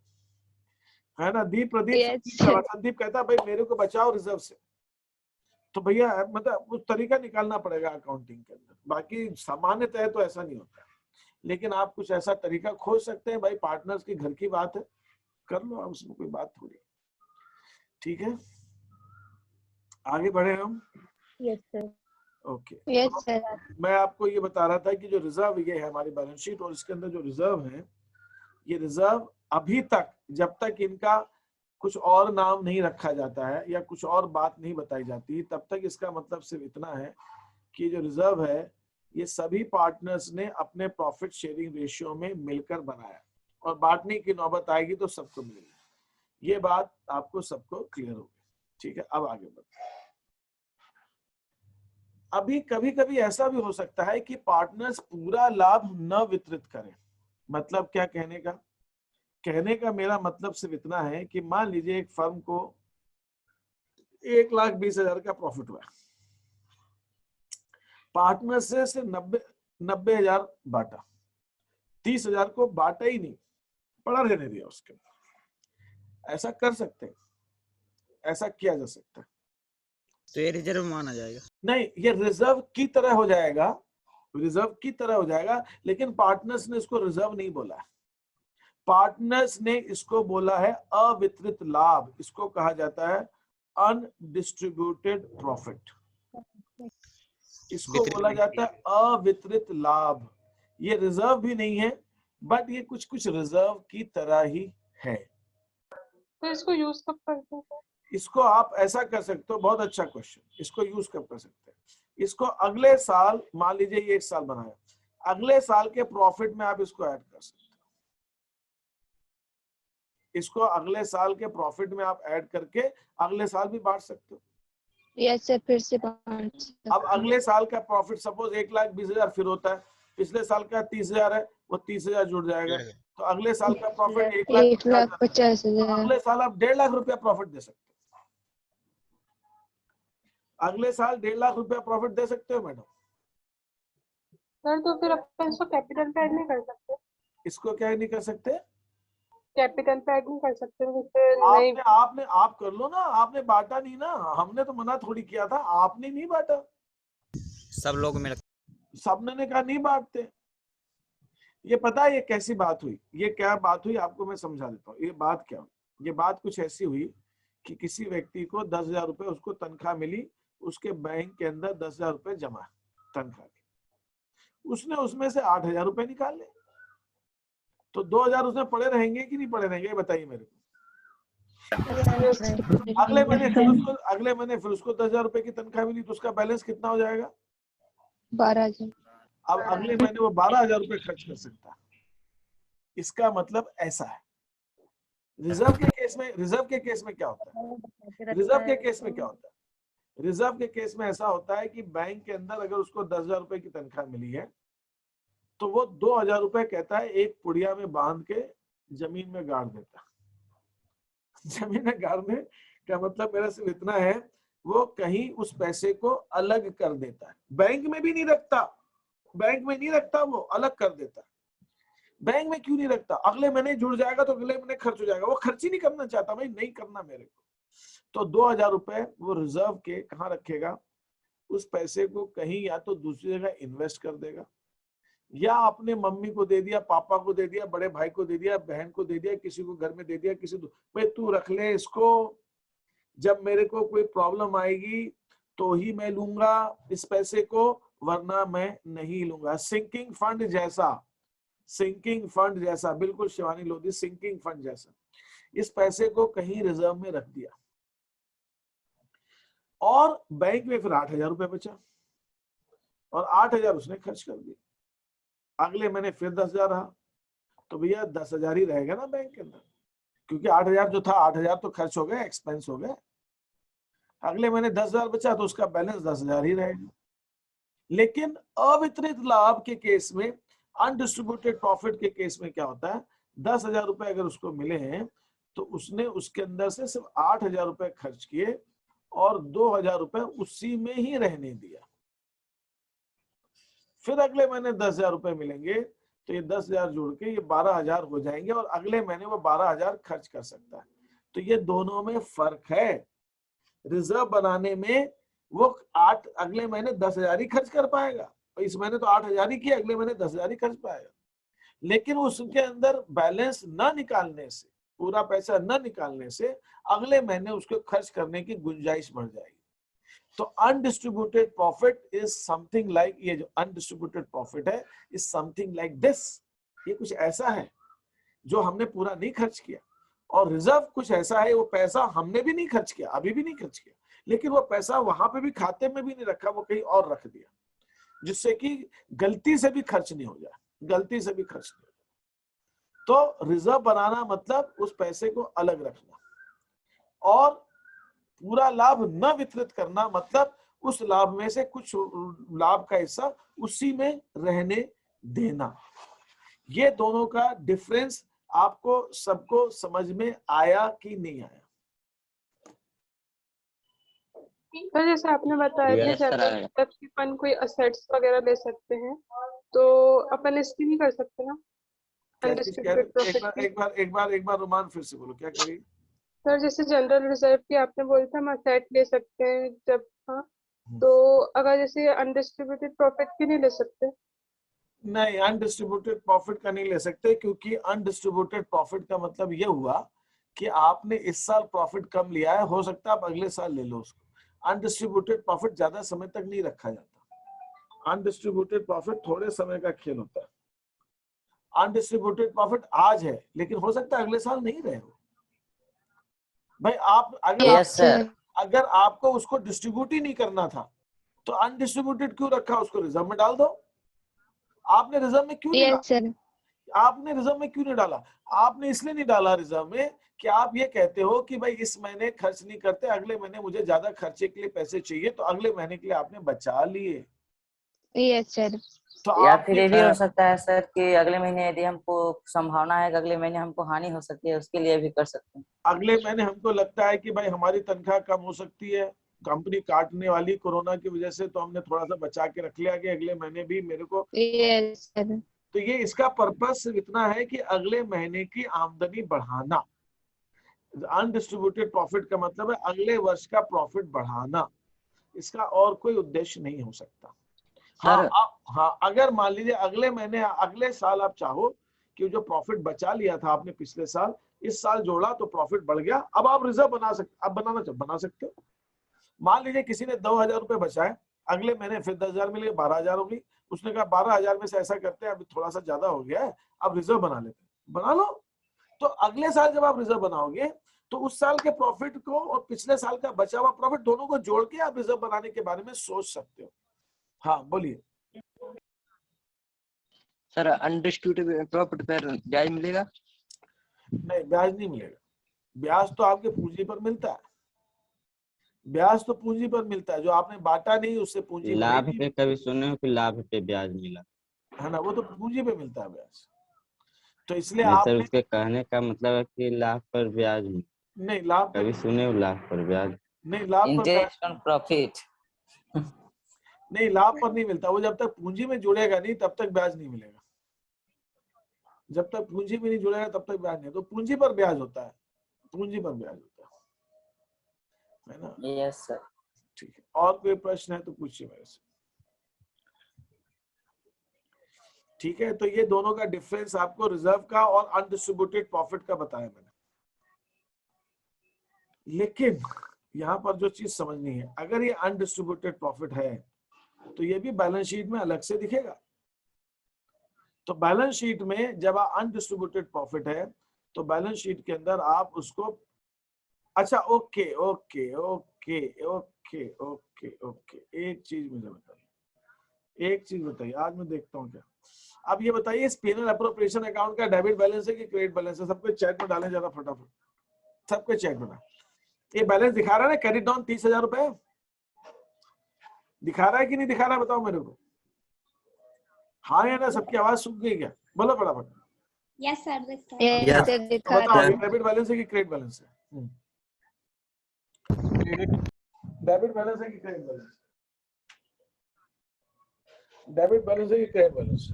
है ना। दीप प्रदीप यस संदीप कहता है भाई मेरे को बचाओ रिजर्व से, तो भैया मतलब उस तरीका निकालना पड़ेगा अकाउंटिंग के अंदर। बाकी सामान्यतः तो ऐसा नहीं होता, लेकिन आप कुछ ऐसा तरीका खोज सकते हैं। भाई पार्टनर्स की घर की बात है, कर लो आप, उसमें कोई बात थोड़ी। ठीक है, आगे बढ़े हम। Yes sir. Okay, yes sir. मैं आपको ये बता रहा था कि जो रिजर्व ये है हमारी बैलेंस शीट, और इसके अंदर जो रिजर्व है, ये रिजर्व अभी तक जब तक इनका कुछ और नाम नहीं रखा जाता है या कुछ और बात नहीं बताई जाती, तब तक इसका मतलब सिर्फ इतना है कि जो रिजर्व है ये सभी पार्टनर्स ने अपने प्रॉफिट शेयरिंग रेशियो में मिलकर बनाया, और बांटने की नौबत आएगी तो सबको मिलेगी। ये बात आपको सबको क्लियर होगी, ठीक है। अब आगे बढ़ते हैं। अभी कभी कभी ऐसा भी हो सकता है कि पार्टनर्स पूरा लाभ न वितरित करें। मतलब क्या कहने का मेरा मतलब सिर्फ इतना है कि मान लीजिए एक फर्म को 1,20,000 का प्रॉफिट हुआ, पार्टनर से सिर्फ 90,000 बांटा, 30,000 को बांटा ही नहीं, पड़ा रहने दिया उसके। ऐसा कर सकते हैं, ऐसा किया जा सकता है। तो ये रिजर्व माना जाएगा? नहीं, ये रिजर्व की तरह हो जाएगा, रिजर्व की तरह हो जाएगा, लेकिन पार्टनर्स ने इसको रिजर्व नहीं बोला है। पार्टनर्स ने इसको बोला है अवितरित लाभ। इसको कहा जाता है अनडिस्ट्रीब्यूटेड प्रॉफिट, इसको बोला जाता है अवितरित लाभ। ये रिजर्व भी नहीं है, बट ये कुछ कुछ रिजर्व की तरह ही है। तो इसको यूज कब करते हैं? इसको आप ऐसा कर सकते हो, बहुत अच्छा क्वेश्चन, इसको यूज कब कर सकते हैं? इसको अगले साल, मान लीजिए ये 1 साल बनाया, अगले साल के प्रॉफिट में आप इसको ऐड कर सकते हो। इसको अगले साल के प्रॉफिट में आप ऐड करके अगले साल भी बांट सकते हो। यस सर, फिर से बांट सकते अब अगले साल का प्रॉफिट सपोज 1,20,000 फिर होता है, पिछले साल का 30,000 है, वो 30,000 जुड़ जाएगा, तो अगले साल का प्रॉफिट 1,50,000। अगले साल आप 1.5 लाख रुपया प्रॉफिट दे सकते हो। अगले साल 1.5 लाख रुपया प्रॉफिट दे सकते हो मैडम। सर तो फिर अपन इसको कैपिटल पे ऐड नहीं कर सकते? इसको क्या नहीं कर सकते? कैपिटल पे ऐड नहीं कर सकते? नहीं, आप कर लो ना, आपने बांटा नहीं ना, हमने तो मना थोड़ी किया था, आपने नहीं बांटा। सब लोग मिल, सबने ने कहा नहीं बांटते। ये पता है ये कैसी बात हुई? ये क्या बात हुई आपको मैं समझा देता हूँ। ये बात क्या हुई? ये बात कुछ ऐसी हुई कि किसी व्यक्ति को 10,000 रुपए उसको तनख्वाह मिली, उसके बैंक के अंदर 10,000 रुपए जमा तनख्वाह के, उसने उसमें से 8,000 रुपए निकाल ले, तो 2,000 उसमें पड़े रहेंगे कि नहीं पड़े रहेंगे? बताइए मेरे को। अगले महीने फिर उसको 10,000 रुपए की तनख्वाह मिली, तो उसका बैलेंस कितना हो जाएगा? 12,000। अब अगले महीने वो 12,000 रुपए खर्च कर सकता है। इसका मतलब ऐसा है। रिजर्व के केस में क्या होता है? रिजर्व के केस में क्या होता है? रिजर्व के केस में ऐसा होता है कि बैंक के अंदर अगर उसको 10,000 रुपए की तनख्वाह मिली है, तो वो 2,000 रुपए कहता है एक पुड़िया में बांध के जमीन में गाड़ देता है। जमीन में गाड़ने का मतलब मेरा सिर्फ इतना है, वो कहीं उस पैसे को अलग कर देता है। बैंक में भी नहीं रखता, वो अलग कर देता है। बैंक में क्यों नहीं रखता? अगले महीने जुड़ जाएगा तो अगले महीने खर्च हो जाएगा, वो खर्च ही नहीं करना चाहता, भाई नहीं करना मेरे को। तो 2,000 रुपए वो रिजर्व के कहाँ रखेगा? उस पैसे को कहीं या तो दूसरी जगह इन्वेस्ट कर देगा, या अपने मम्मी को दे दिया, पापा को दे दिया, बड़े भाई को दे दिया, बहन को दे दिया, किसी को घर में दे दिया, भाई तू रख ले इसको, जब मेरे को कोई प्रॉब्लम आएगी तो ही मैं लूंगा इस पैसे को, वरना मैं नहीं लूंगा। सिंकिंग फंड जैसा, बिल्कुल शिवानी लोधी, सिंकिंग फंड जैसा इस पैसे को कहीं रिजर्व में रख दिया, और बैंक में फिर 8,000 रुपए बचा, और 8,000 उसने खर्च कर दिए। अगले महीने फिर 10,000 रहा, तो भैया 10,000 ही रहेगा ना बैंक के अंदर, क्योंकि 8,000 जो था 8,000 तो खर्च हो गए, एक्सपेंस हो गए। अगले महीने 10,000 बचा, तो उसका बैलेंस 10,000 ही रहेगा। लेकिन अवितरित लाभ के केस में, अनडिस्ट्रीब्यूटेड प्रॉफिट के केस में क्या होता है? 10,000 रुपए अगर उसको मिले हैं, तो उसने उसके अंदर से सिर्फ 8,000 रुपए खर्च किए और 2,000 रुपए उसी में ही रहने दिया। फिर अगले महीने 10,000 रुपए मिलेंगे, तो ये 10,000 जोड़ के ये 12,000 हो जाएंगे, और अगले महीने वो 12,000 खर्च कर सकता है। तो ये दोनों में फर्क है। रिजर्व बनाने में वो अगले महीने 10,000 ही खर्च कर पाएगा, इस महीने तो 8,000 ही किया, अगले महीने 10,000 ही खर्च पाएगा। लेकिन उसके अंदर बैलेंस न निकालने से, पूरा पैसा न निकालने से अगले महीने उसको खर्च करने की गुंजाइश बढ़ जाएगी। तो undistributed profit is something like, ये जो अनडिस्ट्रीब्यूटेड प्रॉफिट है इज समथिंग लाइक दिस। ये कुछ ऐसा है जो हमने पूरा नहीं खर्च किया, और रिजर्व कुछ ऐसा है, वो पैसा हमने भी नहीं खर्च किया, अभी भी नहीं खर्च किया, लेकिन वो पैसा वहां पे भी खाते में भी नहीं रखा, वो कहीं और रख दिया, जिससे कि गलती से भी खर्च नहीं हो जाए, गलती से भी खर्च नहीं हो जाए। तो रिजर्व बनाना मतलब उस पैसे को अलग रखना, और पूरा लाभ न वितरित करना मतलब उस लाभ में से कुछ लाभ का हिस्सा उसी में रहने देना। ये दोनों का डिफरेंस आपको सबको समझ में आया कि नहीं आया? तो जैसे आपने बताया कि Yes, sir, जनरल आया। रिजर्व से अपन कोई असेट्स वगैरह ले सकते हैं, तो अपन इसकी नहीं कर सकते ना क्या चीज कह अनडिस्ट्रीब्यूटेड रहे? प्रॉफिट की? एक बार रोमान फिर से बोलो, क्या करेगी? सर जैसे जनरल रिजर्व की आपने बोला था हम असेट ले सकते हैं जब, हाँ, तो अगर जैसे अनडिस्ट्रीब्यूटेड प्रॉफिट की नहीं ले सकते? नहीं, अनडिस्ट्रीब्यूटेड प्रॉफिट का नहीं ले सकते, क्योंकि अनडिस्ट्रीब्यूटेड प्रॉफिट का मतलब ये हुआ कि आपने इस साल प्रॉफिट कम लिया है, हो सकता है आप अगले साल ले लो उसको। अनडिस्ट्रीब्यूटेड प्रॉफिट ज्यादा समय तक नहीं रखा जाता, अनडिस्ट्रीब्यूटेड प्रॉफिट थोड़े समय का खेल होता है। अनडिस्ट्रीब्यूटेड प्रॉफिट आज है, लेकिन हो सकता है अगले साल नहीं रहे हो भाई। आप Yes, sir. अगर आपको उसको डिस्ट्रीब्यूट ही नहीं करना था तो अनडिस्ट्रीब्यूटेड क्यों रखा? उसको रिजर्व में डाल दो। आपने रिजर्व में क्यों नहीं यस सर। आपने रिजर्व में क्यों नहीं डाला? आपने इसलिए नहीं डाला रिजर्व में कि आप ये कहते हो कि भाई इस महीने खर्च नहीं करते, अगले महीने मुझे ज्यादा खर्चे के लिए पैसे चाहिए, तो अगले महीने के लिए आपने बचा लिए। Yes sir. तो या फिर आपने ये भी हो सकता है सर कि अगले महीने यदि हमको संभावना है कि अगले महीने हमको हानि हो सकती है, उसके लिए भी कर सकते हैं। अगले महीने हमको लगता है कि भाई हमारी तनख्वाह कम हो सकती है, कंपनी काटने वाली कोरोना की वजह से, तो हमने थोड़ा सा बचा के रख लिया कि अगले महीने भी मेरे को। Yes sir. तो ये इसका पर्पस सिर्फ इतना है कि अगले महीने की आमदनी बढ़ाना। अनडिस्ट्रीब्यूटेड प्रॉफिट का मतलब है अगले वर्ष का प्रॉफिट बढ़ाना, इसका और कोई उद्देश्य नहीं हो सकता। हाँ, हाँ, अगर मान लीजिए अगले महीने अगले साल आप चाहो कि जो प्रॉफिट बचा लिया था आपने पिछले साल, इस साल जोड़ा तो प्रॉफिट बढ़ गया, अब आप रिजर्व बना सकते, अब बना सकते हो। मान लीजिए किसी ने 2,000 रुपए बचाए, अगले महीने फिर 10,000 मिले, 12,000 हो गई, उसने कहा 12,000 में से ऐसा करते हैं, अभी थोड़ा सा ज्यादा हो गया है, अब रिजर्व बना लेते हैं, बना लो। तो अगले साल जब आप रिजर्व बनाओगे तो उस साल के प्रॉफिट को और पिछले साल का बचा हुआ प्रॉफिट दोनों को जोड़ के आप रिजर्व बनाने के बारे में सोच सकते हो। हाँ बोलिए। सर अनडिस्ट्रीब्यूटेड प्रॉफिट पर ब्याज मिलेगा? नहीं, ब्याज नहीं मिलेगा। ब्याज तो आपके पूंजी पर मिलता है, ब्याज तो पूंजी पर मिलता है, जो आपने बांटा नहीं उससे पूंजी लाभ बढ़ेगी। पे कभी सुने हो कि लाभ पे ब्याज मिला? है ना, वो तो पूंजी पे मिलता है ब्याज। तो इसलिए नहीं सर, आपने उसके कहने का मतलब है कि लाभ पर ब्याज मिला। नहीं, लाभ पर कभी सुने हो लाभ पर ब्याज? नहीं, लाभ पर ब्याज इंटरेस्ट ऑन प्रॉफिट। नहीं, लाभ पर नहीं मिलता। वो जब तक पूंजी में जुड़ेगा नहीं तब तक ब्याज नहीं मिलेगा, जब तक पूंजी में नहीं जुड़ेगा तब तक ब्याज नहीं। तो पूंजी पर ब्याज होता है, पूंजी पर ब्याज होता है ना। Yes sir. ठीक है, और कोई प्रश्न है तो पूछिए मेरे से। ठीक है, तो ये दोनों का डिफरेंस आपको रिजर्व का और अनडिस्ट्रीब्यूटेड प्रॉफिट का बताया मैंने। लेकिन यहाँ पर जो चीज समझनी है, अगर ये अनडिस्ट्रीब्यूटेड प्रॉफिट है तो ये भी बैलेंस शीट में अलग से दिखेगा। तो बैलेंस शीट में जब अनडिस्ट्रीब्यूटेड प्रॉफिट है तो बैलेंस शीट के अंदर आप उसको, अच्छा okay okay okay okay okay okay, एक चीज मुझे बताइए, एक चीज बताइए, आज मैं देखता हूँ क्या। अब ये बताइए, इस पेनल अप्रोप्रिएशन अकाउंट का डेबिट बैलेंस है कि क्रेडिट बैलेंस है? सबको चैट में डालें जरा फटाफट, सबको चैट में। ये बैलेंस दिखा रहा है ना, क्रेडिट डाउन 30,000 रुपए दिखा रहा है कि नहीं दिखा रहा है? बताओ मेरे को, हाँ या ना? सबकी आवाज सूख गई क्या? बोलो फटाफट। Yes sir. Yes. दिखा बताओ, रहा ये है। डेबिट बैलेंस है कि क्रेडिट बैलेंस है? डेबिट बैलेंस है कि क्रेडिट बैलेंस? डेबिट बैलेंस है कि credit balance?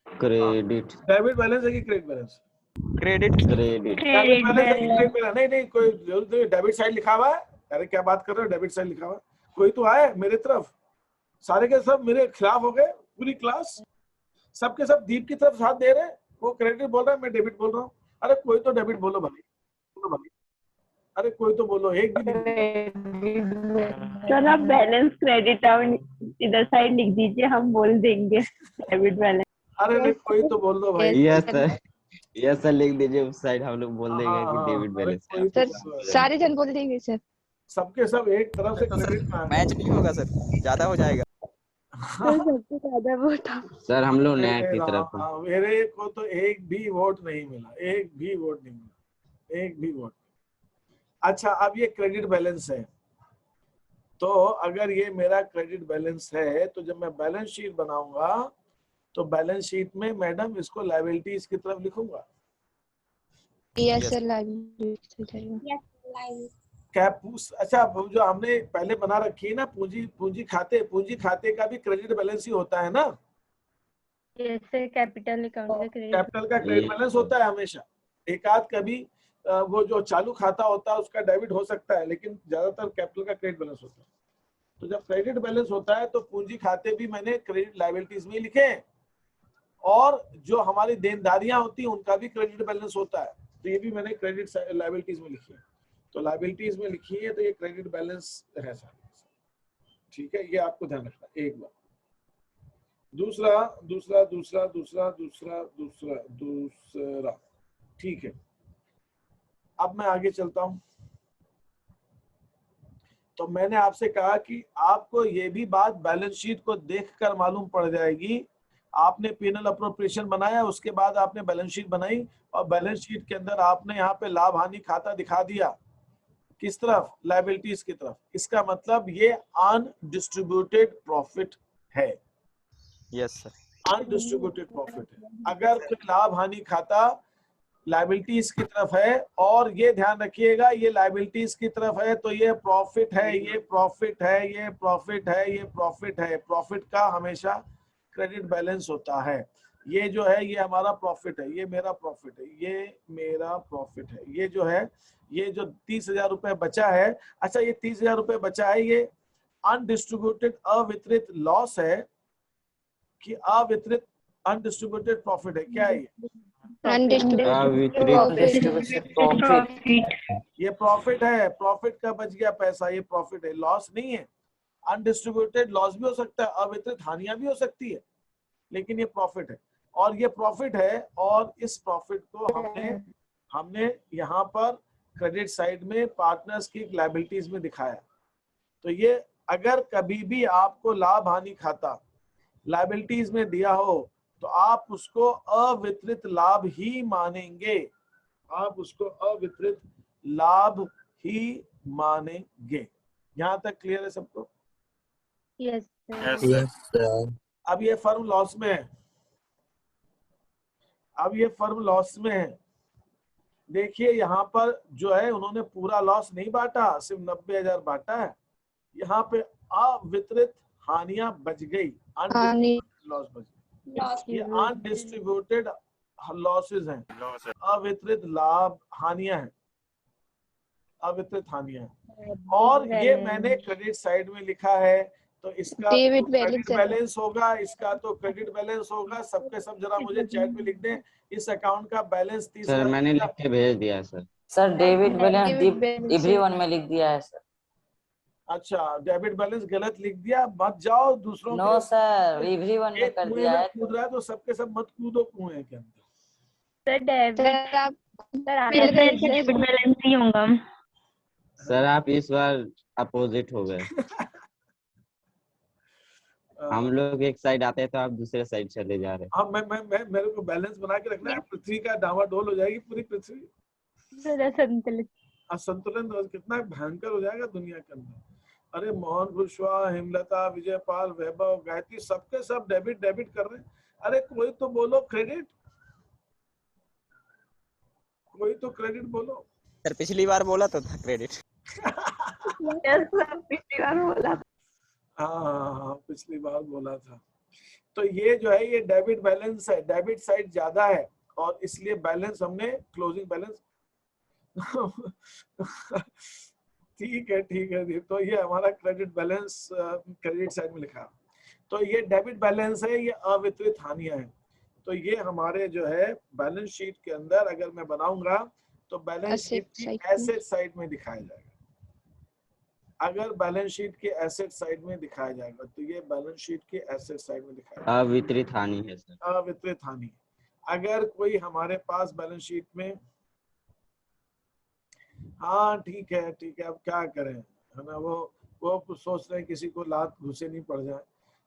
Credit. Debit balance है कि credit balance? Credit. Credit. Debit balance है कि क्रेडिट बैलेंस? नहीं नहीं, कोई जरूरत नहीं, डेबिट साइड लिखा हुआ है। अरे क्या बात कर रहे हो, डेबिट साइड लिखा हुआ है? कोई तो आए मेरे तरफ, सारे के सब मेरे खिलाफ हो गए, पूरी क्लास सबके सब दीप की तरफ हाथ दे रहे हैं। वो क्रेडिट बोल रहा है, मैं डेबिट बोल रहा हूँ। अरे कोई तो डेबिट बोलो भाई, बोलो भाई, अरे कोई तो बोलो, एक भी नहीं। सर आप बैलेंस क्रेडिट इधर साइड लिख दीजिए, हम बोल देंगे डेबिट बैलेंस। अरे नहीं, कोई तो बोल दो भाई। Yes sir. यस सर लिख दीजिए, उस साइड हम लोग बोल देंगे हाँ कि हाँ, डेबिट अरे बैलेंस है कोई तो सर बोलो। सारे जन बोल देंगे सर। सबके सब एक तरफ से क्रेडिट में आ गए। मैच नहीं होगा सर, ज्यादा हो जाएगा। सर सबसे ज्यादा वोट आप। सर हम लोग नया अरे की राम तरफ है। राम, मेरे को तो एक भी वोट नहीं मिला, एक भी वोट नहीं मिला, एक भी वोट। अच्छा, अब ये क्रेडिट बैलेंस है, तो अगर ये मेरा क्रेडिट बैलेंस है तो जब मैं बैलेंस शीट बनाऊंगा तो बैलेंस शीट में मैडम इसको लायबिलिटीज की तरफ लिखूंगा। Yes Yes. सर लाइव क्या अच्छा, वो जो हमने पहले बना रखी है ना पूंजी पूंजी खाते का भी क्रेडिट बैलेंस ही होता है ना। यस सर कैपिटल अकाउंट का क्रेडिट। कैपिटल का क्रेडिट बैलेंस होता है हमेशा। एक आध कभी वो जो चालू खाता होता है उसका डेबिट हो सकता है, लेकिन ज्यादातर कैपिटल का क्रेडिट बैलेंस होता है। तो जब क्रेडिट बैलेंस होता है तो पूंजी खाते भी मैंने क्रेडिट लायबिलिटीज में लिखे हैं, और जो हमारी देनदारियां होती हैं उनका भी क्रेडिट बैलेंस होता है, तो ये भी मैंने क्रेडिट लायबिलिटीज में लिखी है। तो लायबिलिटीज में लिखी है तो ये क्रेडिट बैलेंस है सारी। ठीक है, ये आपको ध्यान रखना एक बार। दूसरा दूसरा दूसरा दूसरा दूसरा दूसरा दूसरा ठीक है, अब मैं आगे चलता हूं। तो मैंने आपसे कहा कि आपको ये भी बात बैलेंस शीट को देखकर मालूम पड़ जाएगी। आपने पीनल अप्रोप्रिएशन बनाया, उसके बाद आपने बैलेंस शीट बनाई, और बैलेंस शीट के अंदर आपने यहाँ पे लाभ हानि खाता दिखा दिया, किस तरफ, लायबिलिटीज की तरफ। इसका मतलब ये अनडिस्ट्रीब्यूटेड प्रॉफिट है, यस सर। अनडिस्ट्रीब्यूटेड प्रॉफिट है। अगर कोई लाभ हानि खाता लायबिलिटीज की तरफ है, और ये ध्यान रखिएगा ये लायबिलिटीज की तरफ है, तो ये प्रॉफिट है, ये प्रॉफिट है, ये प्रॉफिट है, ये प्रॉफिट है। प्रॉफिट का हमेशा क्रेडिट बैलेंस होता है। ये जो है ये हमारा प्रॉफिट है, ये मेरा प्रॉफिट है, ये मेरा प्रॉफिट है। ये जो है, ये जो 30,000 रुपए बचा है, अच्छा ये 30,000 रुपए बचा है, ये अनडिस्ट्रीब्यूटेड अवितरित लॉस है कि अवितरित अनडिस्ट्रीब्यूटेड प्रॉफिट है, क्या है ये? ये प्रॉफिट है। प्रॉफिट का बच गया पैसा, ये प्रॉफिट है, लॉस नहीं है। अनडिस्ट्रीब्यूटेड लॉस भी हो सकता है, अवितरित हानियां भी हो सकती है, लेकिन ये प्रॉफिट है। और ये प्रॉफिट है, और इस प्रॉफिट को हमने यहाँ पर क्रेडिट साइड में पार्टनर्स की लायबिलिटीज में दिखाया। तो ये अगर कभी भी आपको लाभ हानि खाता लायबिलिटीज में दिया हो तो आप उसको अवितरित लाभ ही मानेंगे, आप उसको अवितरित लाभ ही मानेंगे। यहां तक क्लियर है सबको? Yes sir. अब ये फर्म लॉस में है, अब ये फर्म लॉस में है। देखिए यहाँ पर जो है उन्होंने पूरा लॉस नहीं बांटा, सिर्फ 90,000 बांटा है। यहाँ पे अवितरित हानियां बच गई, लॉस बच गई। ये अनडिस्ट्रीब्यूटेड लॉसेस हैं, अवितरित लाभ हानियां हैं, अवितरित हानियां हैं। और ये मैंने क्रेडिट साइड में लिखा है, तो इसका क्रेडिट बैलेंस होगा, इसका तो क्रेडिट बैलेंस होगा। सबके सब जरा मुझे चैट में लिख दें, इस अकाउंट का बैलेंस 30,000। सर मैंने लिख के भेज दिया sir. Sir debit balance everyone में लिख दिया है सर। अच्छा, डेबिट बैलेंस गलत लिख दिया, मत जाओ दूसरों नो सर, एवरीवन में कर दिया है। कूद रहा है तो सबके सब मत कूदो कुएं के अंदर। सर डेबिट बैलेंस ही होगा। सर आप इस बार अपोजिट हो गए। हम लोग एक साइड आते हैं तो आप दूसरे साइड चले जा रहे हैं। हाँ, मैं मेरे को बैलेंस बना के रखना है। पृथ्वी का डावाडोल हो जाएगी पूरी पृथ्वी, असंतुलन कितना भयंकर हो जाएगा दुनिया के अंदर। अरे मोहन कुशवाहा, हेमलता, विजयपाल, वैभव, गायत्री, सबके सब डेबिट डेबिट कर रहे हैं। अरे कोई तो बोलो क्रेडिट, कोई तो क्रेडिट बोलो। सर पिछली बार बोला तो था क्रेडिट। पिछली बार बोला था। हाँ, पिछली बार बोला था। तो ये जो है ये डेबिट बैलेंस है, डेबिट साइड ज्यादा है, और इसलिए बैलेंस हमने क्लोजिंग बैलेंस ठीक है। तो ये हमारा क्रेडिट बैलेंस क्रेडिट साइड में लिखा। तो ये डेबिट बैलेंस है, ये अवितरित हानियां हैं। तो ये हमारे जो है बैलेंस शीट के अंदर अगर मैं बनाऊंगा तो बैलेंस शीट की एसेट साइड में दिखाया जाएगा। अगर बैलेंस शीट के एसेट साइड में दिखाया जाएगा तो ये बैलेंस शीट के एसेट साइड में दिखाया जाएगा। अवितरित हानि है सर। अवितरित हानि। अगर कोई हमारे पास बैलेंस शीट में, हाँ ठीक है अब क्या करें, है ना, वो सोच रहे हैं किसी को लात घुसे नहीं पड़ जाए,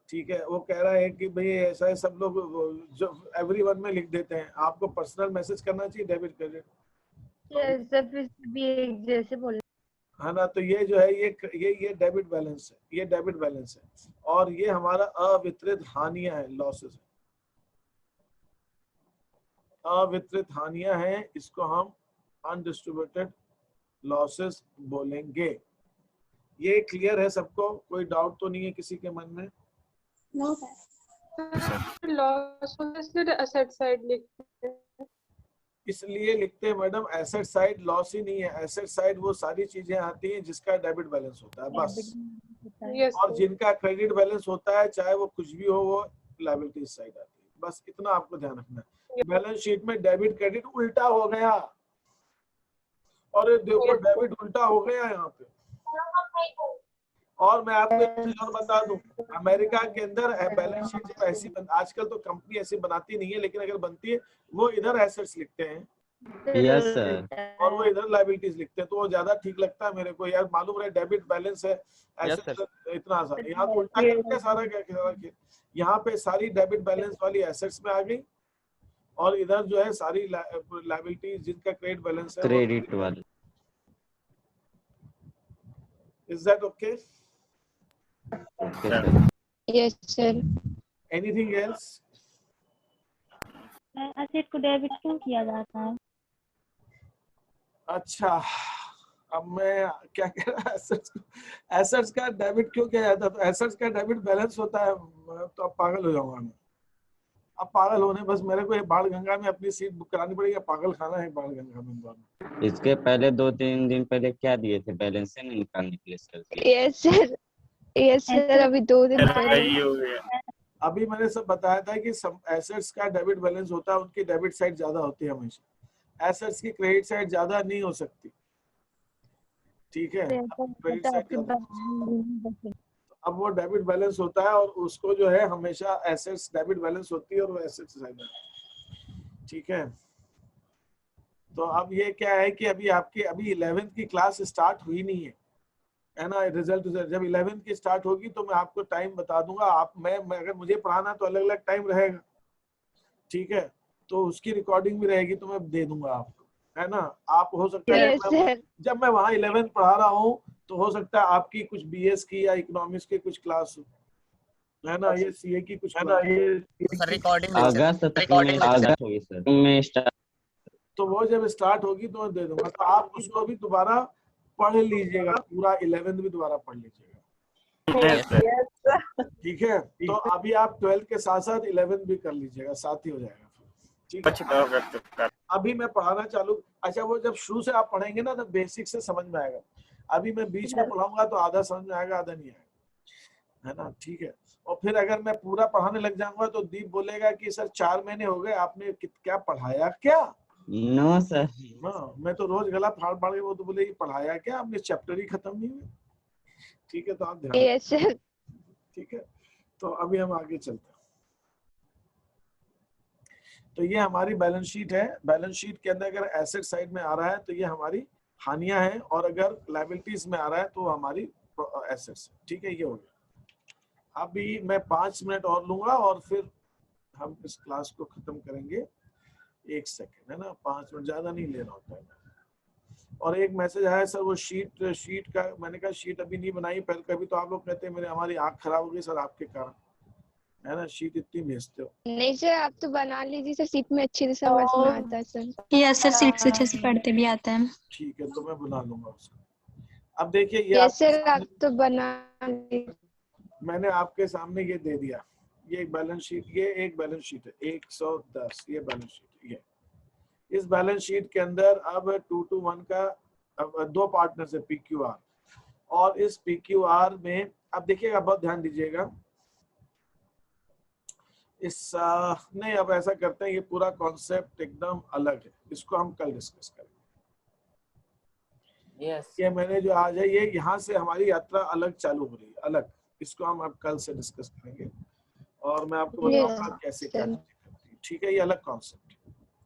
ठीक है। वो कह रहा है कि भाई ऐसा है, सब लोग जो एवरीवन में लिख देते हैं, आपको पर्सनल मैसेज करना चाहिए डेबिट क्रेडिट, सर फिर भी एक जैसे बोल है ना। तो ये जो है ये डेबिट बैलेंस है, ये डेबिट बैलेंस है, और ये हमारा अवितरित हानियां है, लॉसेस है, अवितरित हानियां हैं, इसको हम अनडिस्ट्रीब्यूटेड लॉसेस बोलेंगे। ये क्लियर है सबको, कोई डाउट तो नहीं है किसी के मन में? लॉस होने असेट साइड लिखते हैं। इसलिए लिखते हैं मैडम, एसेट साइड लॉस ही नहीं है, एसेट साइड वो सारी चीजें आती हैं जिसका डेबिट बैलेंस होता है बस, यस और जिनका क्रेडिट बैलेंस होता है चाहे वो कुछ भी हो, वो लायबिलिटी साइड आती है, बस इतना आपको ध्यान रखना है। बैलेंस शीट में डेबिट क्रेडिट उल्टा हो गया, और ये देखो डेबिट उल्टा हो गया यहाँ पे। और मैं आपको एक चीज और बता दूं, अमेरिका के अंदर बैलेंस शीट जब ऐसी आजकल तो कंपनी ऐसी बनाती नहीं है, लेकिन अगर बनती है वो इधर एसेट्स लिखते हैं यस सर। और वो इधर लायबिलिटीज लिखते हैं, तो वो ज्यादा ठीक लगता है मेरे को यार, मालूम रहे डेबिट बैलेंस है ऐसे इतना आसान। यहाँ तो उल्टा करके सारा क्या, यहाँ पे सारी डेबिट बैलेंस वाली एसेट्स में आ गई, और इधर जो है सारी लायबिलिटीज जिनका क्रेडिट बैलेंस है क्रेडिट वाले। Is that okay? Okay sir. Yes sir. Anything else? Asset को डेबिट क्यों किया जाता है? अच्छा, अब मैं क्या कह रहा, एसेट्स का डेबिट क्यों किया जाता है? तो एसेट्स का डेबिट बैलेंस होता है, तो अब पागल हो जाऊंगा मैं, अब पागल होने बस मेरे को ये बाढ़ गंगा में अपनी सीट बुक करानी पड़ेगी, पागल खाना है बाढ़ गंगा में इंदौर। इसके पहले 2-3 दिन पहले क्या दिए थे बैलेंस से नहीं निकालने के लिए sir? Yes sir, yes sir, अभी 2 दिन पहले अभी मैंने सब बताया था कि एसेट्स का डेबिट बैलेंस होता है, उनकी डेबिट साइड ज्यादा होती है हमेशा, एसेट्स की क्रेडिट साइड ज्यादा नहीं हो सकती, ठीक है। क्रेडिट साइड अब वो डेबिट बैलेंस होता है, और उसको जो है हमेशा एसेट्स डेबिट बैलेंस होती है और वो एसेट्स साइड, ठीक है। तो अब ये क्या है कि अभी आपकी 11th की क्लास स्टार्ट हुई नहीं है ना, रिजल्ट जब 11th की स्टार्ट होगी तो मैं आपको टाइम बता दूंगा। आप मैं अगर मुझे पढ़ाना तो अलग अलग टाइम रहेगा, ठीक है, तो उसकी रिकॉर्डिंग भी रहेगी तो मैं दे दूंगा आपको, है ना। आप हो सकता है जब मैं वहाँ 11th पढ़ा रहा हूँ तो हो सकता है आपकी कुछ बीएस की या इकोनॉमिक्स की कुछ क्लास हो, है ना, ये सीए की कुछ, है ना, ये रिकॉर्डिंग अगस्त होगी सर में स्टार्ट, तो वो जब स्टार्ट होगी तो मैं दे दूंगा, तो आप उसको भी दोबारा पढ़ लीजिएगा, पूरा 11th भी दोबारा पढ़ लीजिएगा, ठीक है। तो अभी आप 12th के साथ साथ 11th भी कर लीजिएगा, साथ ही हो जाएगा, ठीक है। अभी मैं पढ़ाना चालू, अच्छा वो जब शुरू से आप पढ़ेंगे ना तो बेसिक से समझ में आएगा, अभी मैं बीच में पढ़ाऊंगा तो आधा समझ में आएगा आधा नहीं आएगा, है ना, ठीक है। और फिर अगर मैं पूरा पढ़ाने लग जाऊंगा तो दीप बोलेगा कि सर 4 महीने हो गए आपने क्या पढ़ाया क्या? नो सर, हाँ, मैं तो रोज गला फाड़ फाड़ के, वो तो बोले पढ़ाया क्या, आपने चैप्टर ही खत्म नहीं हुए, ठीक है। तो आप ध्यान, यस सर, ठीक है। तो अभी हम आगे चलते हैं। तो ये हमारी बैलेंस शीट है, बैलेंस शीट के अंदर अगर एसेट साइड में आ रहा है तो ये हमारी हानियां हैं, और अगर लायबिलिटीज में आ रहा है तो हमारी एसेट्स, ठीक है। ये हो गया। अभी मैं 5 मिनट और लूंगा और फिर हम इस क्लास को खत्म करेंगे। 1 सेकेंड, है ना, 5 मिनट ज्यादा नहीं लेना होता है। और एक मैसेज आया सर, वो शीट का, मैंने कहा शीट अभी नहीं बनाई, पहले कभी तो आप लोग कहते हैं मेरे हमारी आंख खराब हो गई सर आपके कारण, है ना, शीट इतनी भेजते हो। नहीं सर, आप तो बना लीजिए सर, सीट में अच्छे से समझ में आता है सर। यस सर, सीट से अच्छे से पढ़ते भी आता है। ठीक है, तो मैं बना लूंगा उसको। अब देखिए ये यस सर, आप तो बना लीजिए। मैंने आपके सामने ये दे दिया, ये एक बैलेंस शीट, ये एक बैलेंस शीट है 110, ये बैलेंस शीट, ये इस बैलेंस शीट के अंदर अब 2 to 1 का 2 पार्टनर्स है PQR, और इस PQR में अब देखिएगा, बहुत ध्यान दीजिएगा, इस नहीं, अब ऐसा करते हैं, ये पूरा कॉन्सेप्ट एकदम अलग है, इसको हम कल डिस्कस करेंगे। ये मैंने जो आज है, ये यहाँ से हमारी यात्रा अलग चालू हो रही है, अलग, इसको हम अब कल से डिस्कस करेंगे, और मैं आपको बताऊंगा कैसे क्या चीजें करती है, ठीक है, ये अलग कॉन्सेप्ट,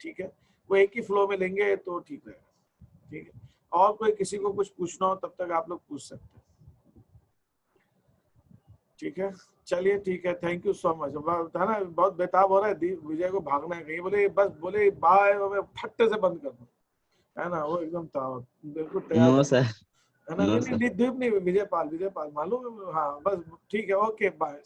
ठीक है, वो एक ही फ्लो में लेंगे तो ठीक रहेगा, ठीक है। और कोई किसी को कुछ पूछना हो तब तक आप लोग पूछ सकते हैं, ठीक है। चलिए ठीक है, थैंक यू सो मच। है ना, बहुत बेताब हो रहा है, विजय को भागना है कहीं, बोले बस बोले बाय, मैं फट्टे से बंद कर दूं, है ना, वो एकदम बिल्कुल तैयार नो है सर, ना। नो नहीं, सर। दीप नहीं, विजय पाल मालूम है, हाँ बस ठीक है, ओके बाय।